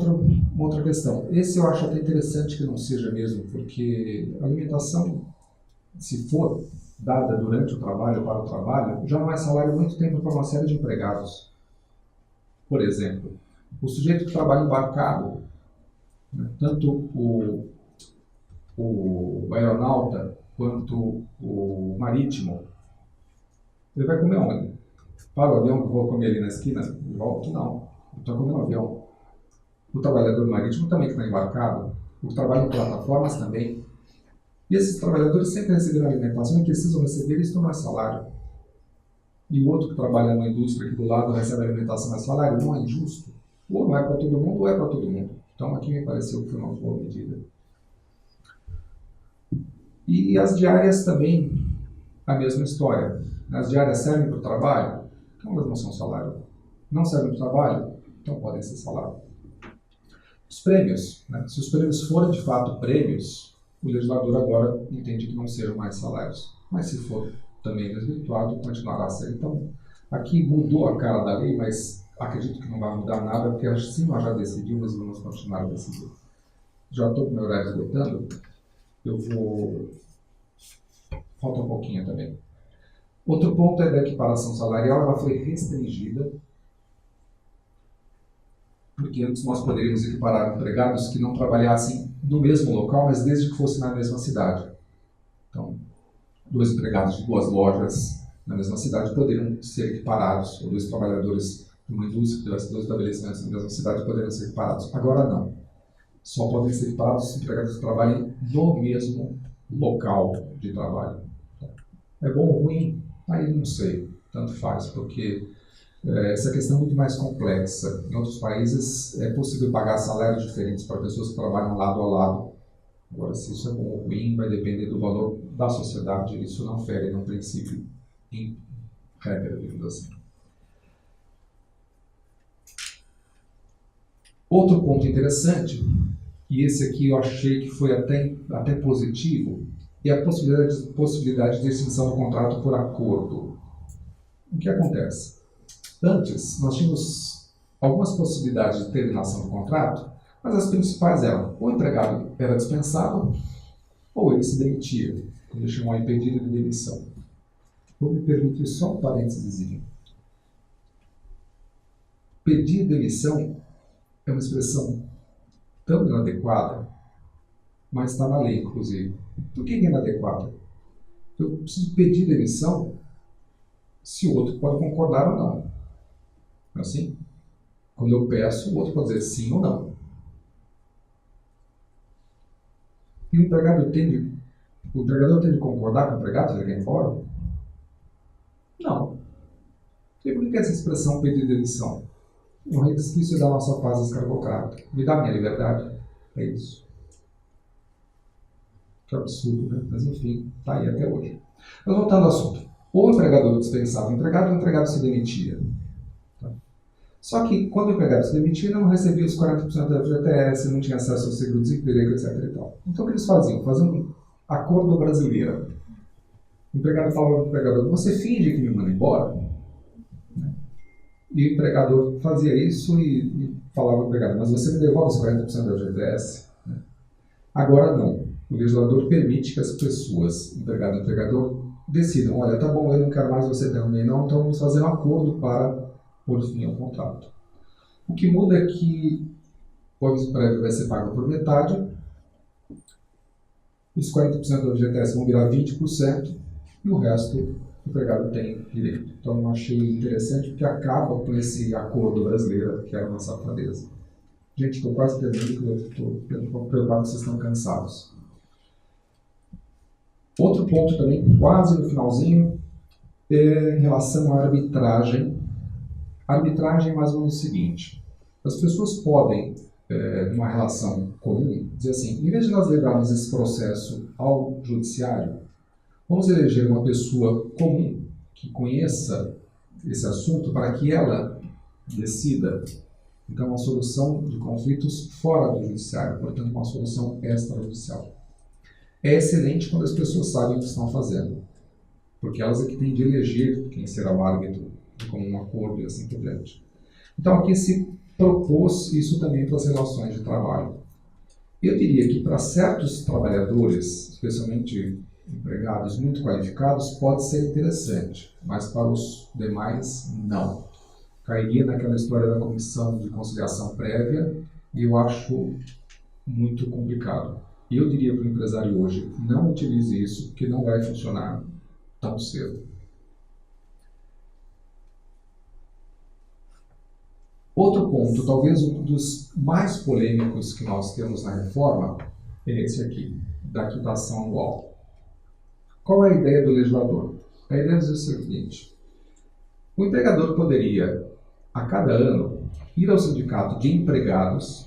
outra questão. Esse eu acho até interessante que não seja mesmo, porque a alimentação, se for dada durante o trabalho, para o trabalho, já não é salário há muito tempo para uma série de empregados. Por exemplo, o sujeito que trabalha embarcado, né, tanto o aeronauta quanto o marítimo, ele vai comer onde? Para o avião que eu vou comer ali na esquina e volto? Não. Eu estou comendo no avião. O trabalhador marítimo também que está embarcado, o que trabalha em plataformas também. E esses trabalhadores sempre receberam alimentação e precisam receber, isso não é salário. E o outro que trabalha na indústria aqui do lado recebe alimentação, é salário, não é injusto. Ou não é para todo mundo, ou é para todo mundo. Então aqui me pareceu que foi uma boa medida. E as diárias também, a mesma história. As diárias servem para o trabalho, então elas não são salário. Não servem para o trabalho, então podem ser salário. Os prêmios, né? Se os prêmios forem de fato prêmios, o legislador agora entende que não sejam mais salários. Mas se for também desvirtuado, continuará a ser. Então, aqui mudou a cara da lei, mas acredito que não vai mudar nada, porque assim nós já decidimos e vamos continuar a decidir. Já estou com o meu horário esgotando, eu vou... Falta um pouquinho também. Outro ponto é da equiparação salarial, ela foi restringida, porque antes nós poderíamos equiparar empregados que não trabalhassem no mesmo local, mas desde que fossem na mesma cidade. Então, 2 empregados de 2 lojas na mesma cidade poderiam ser equiparados, ou 2 trabalhadores de uma indústria que tivesse 2 estabelecimentos na mesma cidade poderiam ser equiparados. Agora não. Só podem ser equiparados os empregados que trabalhem no mesmo local de trabalho. É bom ou ruim? Aí não sei, tanto faz, porque essa questão é muito mais complexa. Em outros países é possível pagar salários diferentes para pessoas que trabalham lado a lado. Agora, se isso é bom ou ruim, vai depender do valor da sociedade. Isso não fere num princípio em regra, digamos assim. Outro ponto interessante, e esse aqui eu achei que foi até positivo, é a possibilidade de extinção do contrato por acordo. O que acontece? Antes, nós tínhamos algumas possibilidades de terminação do contrato, mas as principais eram: o empregado era dispensado ou ele se demitia, que eles chamam de pedido de demissão. Vou me permitir só um parênteses. Pedir demissão é uma expressão tão inadequada, mas está na lei, inclusive. Por que é inadequada? Eu preciso pedir demissão se o outro pode concordar ou não. Não é assim? Quando eu peço, o outro pode dizer sim ou não. E o empregador tem de concordar com o empregado se ele quer ir embora? Não. E por que essa expressão pedir demissão? Um resquício da nossa fase escravocrata. Me dá minha liberdade. É isso. Que absurdo, né? Mas enfim, está aí até hoje. Mas voltando ao assunto. Ou o empregador dispensava o empregado se demitia. Tá? Só que quando o empregado se demitia, não recebia os 40% da FGTS, não tinha acesso ao seguro-desemprego, etc. E tal. Então o que eles faziam? Faziam um acordo brasileiro. O empregado falava para o empregador: você finge que me manda embora? E o empregador fazia isso e falava ao empregado: mas você me devolve os 40% da FGTS? Agora não. O legislador permite que as pessoas, empregado e empregador, decidam: olha, tá bom, eu não quero mais você também não, então vamos fazer um acordo para pôr fim ao contrato. O que muda é que o aviso prévio vai ser pago por metade, os 40% do FGTS vão virar 20% e o resto o empregado tem direito. Então eu achei interessante porque acaba com esse acordo brasileiro, que era uma safadeza. Gente, estou quase terminando, que eu estou preocupado que vocês estão cansados. Outro ponto também, quase no finalzinho, é em relação à arbitragem. A arbitragem é mais ou menos o seguinte: as pessoas podem, numa relação comum, dizer assim, em vez de nós levarmos esse processo ao judiciário, vamos eleger uma pessoa comum que conheça esse assunto para que ela decida. Então, uma solução de conflitos fora do judiciário, portanto, uma solução extrajudicial. É excelente quando as pessoas sabem o que estão fazendo, porque elas é que têm de eleger quem será o árbitro, como um acordo e assim por diante. Então, aqui se propôs isso também para as relações de trabalho. Eu diria que para certos trabalhadores, especialmente empregados muito qualificados, pode ser interessante, mas para os demais, não. Cairia naquela história da comissão de conciliação prévia e eu acho muito complicado. Eu diria para o empresário hoje, não utilize isso, porque não vai funcionar tão cedo. Outro ponto, talvez um dos mais polêmicos que nós temos na reforma, é esse aqui, da quitação anual. Qual é a ideia do legislador? A ideia é dizer o seguinte: o empregador poderia, a cada ano, ir ao sindicato de empregados,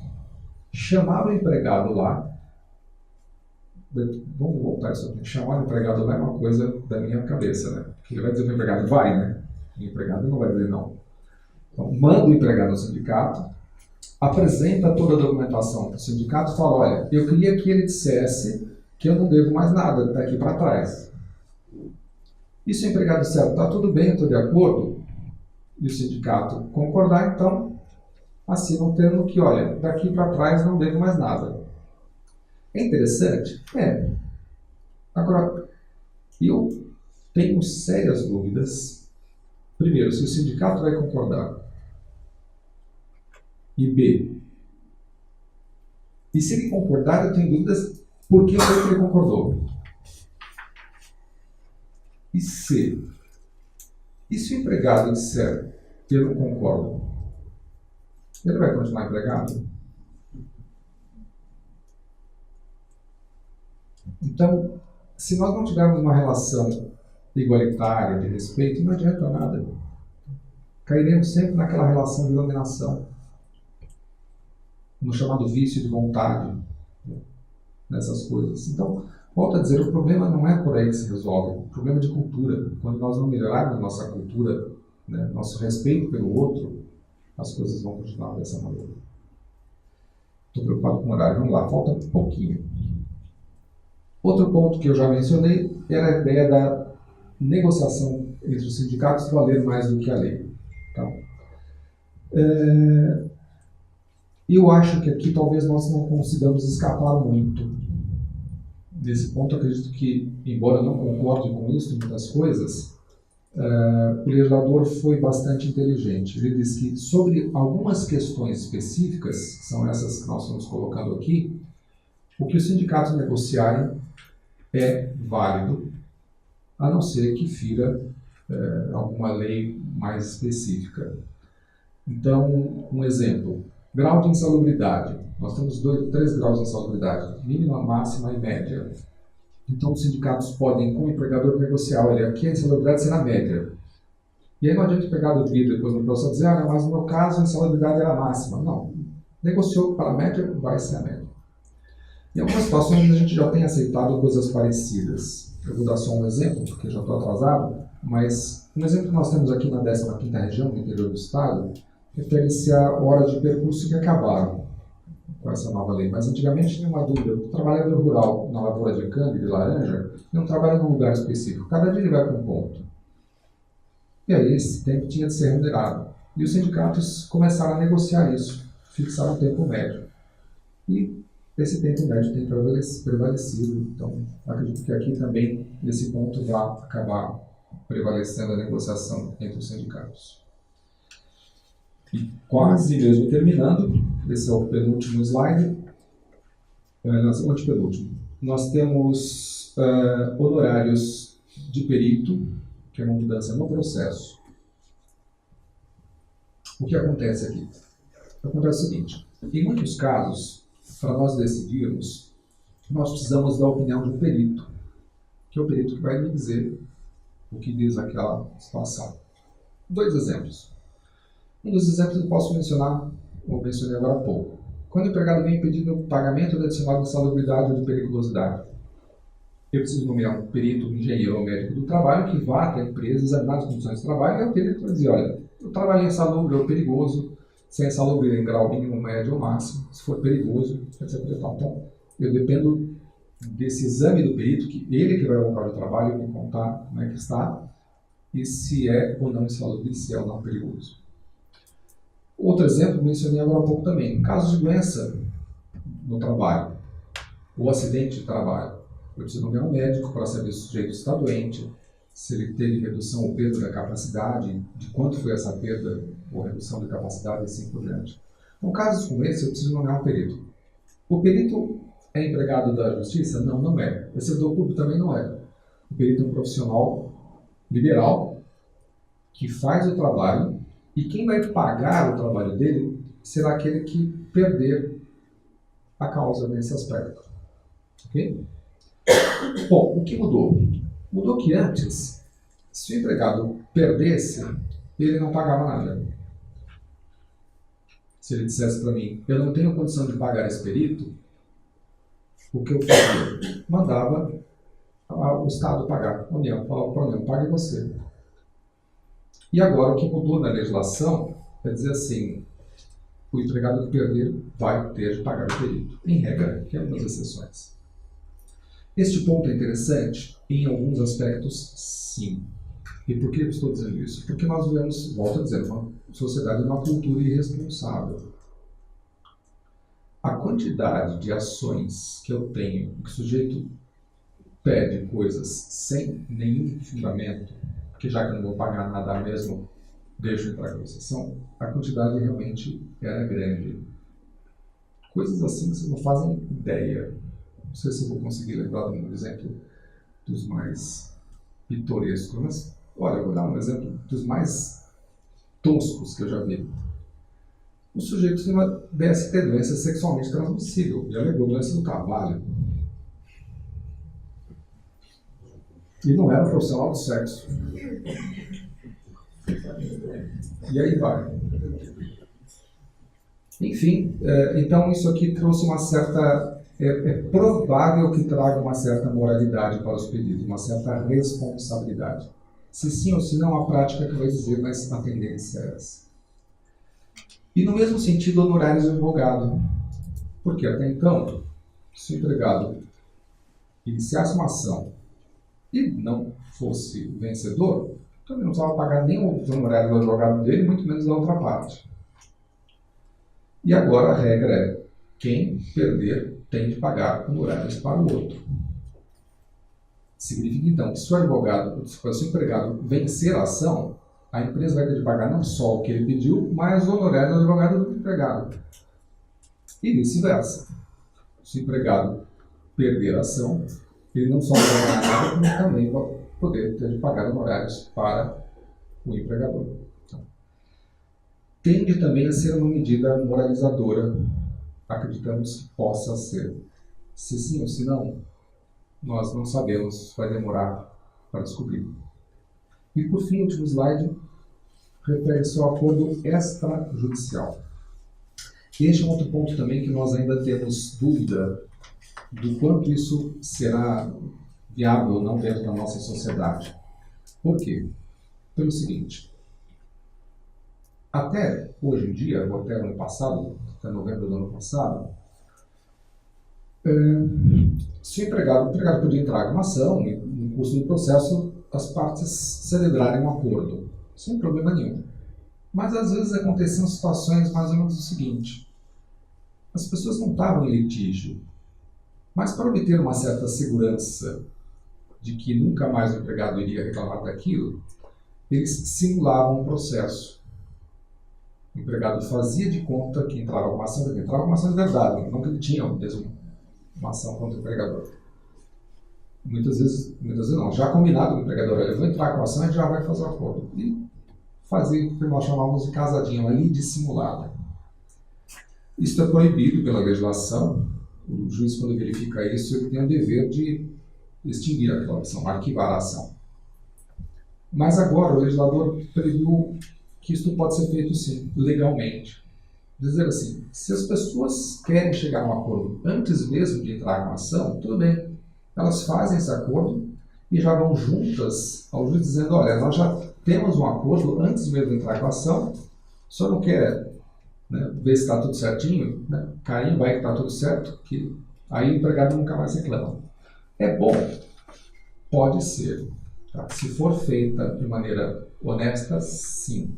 chamar o empregado lá. Vamos voltar isso aqui. Chamar o empregado lá é uma coisa da minha cabeça, né? Ele vai dizer para o empregado, vai, né? O empregado não vai dizer não. Então, manda o empregado ao sindicato, apresenta toda a documentação para o sindicato e fala, olha, eu queria que ele dissesse que eu não devo mais nada daqui para trás. E se o empregado disser, está tudo bem, estou de acordo, e o sindicato concordar, então assina um termo que, olha, daqui para trás não devo mais nada. É interessante? É. Agora, eu tenho sérias dúvidas. Primeiro, se o sindicato vai concordar. E B, e se ele concordar, eu tenho dúvidas por que ele concordou. E C, e se o empregado disser que eu não concordo, ele vai continuar empregado? Então, se nós não tivermos uma relação igualitária, de respeito, não adianta nada. Cairemos sempre naquela relação de dominação, no chamado vício de vontade, nessas coisas. Então, volto a dizer, o problema não é por aí que se resolve, o problema é de cultura. Quando nós não melhorarmos nossa cultura, né, nosso respeito pelo outro, as coisas vão continuar dessa maneira. Estou preocupado com o horário, vamos lá, falta um pouquinho. Outro ponto que eu já mencionei era a ideia da negociação entre os sindicatos valer mais do que a lei. Tá? Eu acho que aqui talvez nós não consigamos escapar muito desse ponto. Acredito que, embora eu não concorde com isso em muitas coisas, o legislador foi bastante inteligente. Ele disse que sobre algumas questões específicas, que são essas que nós estamos colocando aqui, o que os sindicatos negociarem é válido, a não ser que fira alguma lei mais específica. Então, um exemplo, grau de insalubridade. Nós temos 3 graus de insalubridade, mínima, máxima e média. Então, os sindicatos podem, com o empregador, negociar, olha, aqui a insalubridade será média. E aí não adianta o empregado vir depois no processo dizer, ah, mas no meu caso a insalubridade era máxima. Não, negociou para a média, vai ser a média. Em algumas situações a gente já tem aceitado coisas parecidas. Eu vou dar só um exemplo, porque já estou atrasado, mas um exemplo que nós temos aqui na 15ª região, no interior do estado, refere-se a horas de percurso que acabaram com essa nova lei. Mas antigamente tinha uma dúvida. O trabalhador rural na lavoura de cana e de laranja não trabalha num lugar específico. Cada dia ele vai para um ponto. E aí esse tempo tinha de ser remunerado. E os sindicatos começaram a negociar isso, fixaram um tempo médio. E esse tempo médio tem prevalecido. Então, acredito que aqui também, nesse ponto, vai acabar prevalecendo a negociação entre os sindicatos. E quase mesmo terminando, esse é o penúltimo slide, o antepenúltimo. Nós temos honorários de perito, que é uma mudança no processo. O que acontece aqui? Acontece o seguinte, Em muitos casos, para nós decidirmos, nós precisamos da opinião de um perito, que é o perito que vai me dizer o que diz aquela situação. 2 exemplos. Um dos exemplos eu posso mencionar, ou mencionei agora há pouco. Quando o empregado vem pedindo o pagamento do adicional de insalubridade ou de periculosidade, eu preciso nomear um perito, um engenheiro ou médico do trabalho que vá até a empresa, examinar as condições de trabalho, e é o perito vai dizer, olha, o trabalho é insalubre ou perigoso, se é insalubre em grau mínimo, médio ou máximo, se for perigoso, etc. Então, eu dependo desse exame do perito, que ele que vai ao local de trabalho e me contar como é que está, e se é ou não insalubre, se é ou não perigoso. Outro exemplo, mencionei agora há pouco também, casos de doença no trabalho, ou acidente de trabalho. Eu preciso nomear um médico para saber se o sujeito está doente, se ele teve redução ou perda da capacidade, de quanto foi essa perda ou redução de capacidade e assim por diante. Em casos como esse, eu preciso nomear um perito. O perito é empregado da justiça? Não, não é. O servidor público também não é. O perito é um profissional liberal que faz o trabalho e quem vai pagar o trabalho dele será aquele que perder a causa nesse aspecto. Ok? Bom, o que mudou? Mudou que antes, se o empregado perdesse, ele não pagava nada. Se ele dissesse para mim, eu não tenho condição de pagar esse perito, o que eu fazia? Mandava o Estado pagar. A União falava para a União, pague você. E agora o que mudou na legislação é dizer assim, o empregado que perder vai ter de pagar o perito. Em regra, que é algumas exceções. Este ponto é interessante? Em alguns aspectos, sim. E por que eu estou dizendo isso? Porque nós vivemos, volto a dizer, uma sociedade de uma cultura irresponsável. A quantidade de ações que eu tenho, que o sujeito pede coisas sem nenhum fundamento, que já que eu não vou pagar nada mesmo, deixo entrar em concessão, a quantidade realmente era grande. Coisas assim que vocês não fazem ideia. Não sei se eu vou conseguir lembrar de um exemplo dos mais pitorescos, mas, olha, eu vou dar um exemplo dos mais toscos que eu já vi. O sujeito tinha uma DST, doença sexualmente transmissível, e alegou doença do trabalho. E não era um profissional do sexo. E aí vai. Enfim, então isso aqui trouxe uma certa... É provável que traga uma certa moralidade para os pedidos, uma certa responsabilidade. Se sim ou se não, a prática que vai dizer, mas a tendência é essa. E no mesmo sentido, honorários do advogado. Porque até então, se o empregado iniciasse uma ação e não fosse vencedor, também não precisava pagar nem os honorários do advogado dele, muito menos da outra parte. E agora a regra é, quem perder tem de pagar honorários para o outro. Significa então que se o advogado, se o empregado vencer a ação, a empresa vai ter de pagar não só o que ele pediu, mas o honorário do advogado do empregado. E vice-versa. Se o empregado perder a ação, ele não só vai ganhar nada, como também vai poder ter de pagar honorários para o empregador. Então, tende também a ser uma medida moralizadora, acreditamos que possa ser. Se sim ou se não, nós não sabemos, vai demorar para descobrir. E por fim, o último slide refere-se ao acordo extrajudicial. Este é um outro ponto também que nós ainda temos dúvida do quanto isso será viável ou não dentro da nossa sociedade. Por quê? Pelo seguinte, até hoje em dia, ou até ano passado, até novembro do ano passado, se o empregado podia entrar com uma ação e no curso do processo as partes celebrarem um acordo, sem problema nenhum. Mas às vezes aconteciam situações mais ou menos o seguinte, as pessoas não estavam em litígio, mas para obter uma certa segurança de que nunca mais o empregado iria reclamar daquilo, eles simulavam um processo. O empregado fazia de conta que entrava uma ação de verdade, não que ele tinha mesmo uma ação contra o empregador. Muitas vezes não, já combinado com o empregador, eu vou entrar com a ação e já vai fazer o acordo. E fazer o que nós chamamos de casadinha, uma lei dissimulada. Isso é proibido pela legislação. O juiz, quando verifica isso, ele tem o dever de extinguir aquela ação, arquivar a ação. Mas agora o legislador previu que isso pode ser feito sim, legalmente. Dizer assim, se as pessoas querem chegar a um acordo antes mesmo de entrar com a ação, tudo bem. Elas fazem esse acordo e já vão juntas ao juiz dizendo, olha, nós já temos um acordo antes mesmo de entrar com a ação, só não quer, né, ver se está tudo certinho, né? Cair, vai que está tudo certo, que aí o empregado nunca mais reclama. É bom? Pode ser. Tá? Se for feita de maneira honesta, sim.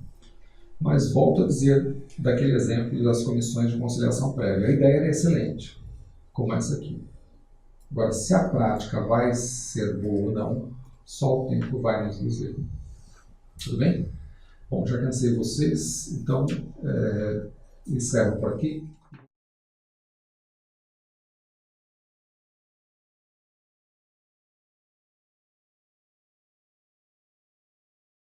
Mas volto a dizer daquele exemplo das comissões de conciliação prévia. A ideia era excelente, como essa aqui. Agora, se a prática vai ser boa ou não, só o tempo vai nos dizer. Tudo bem? Bom, já cansei vocês, então encerro por aqui.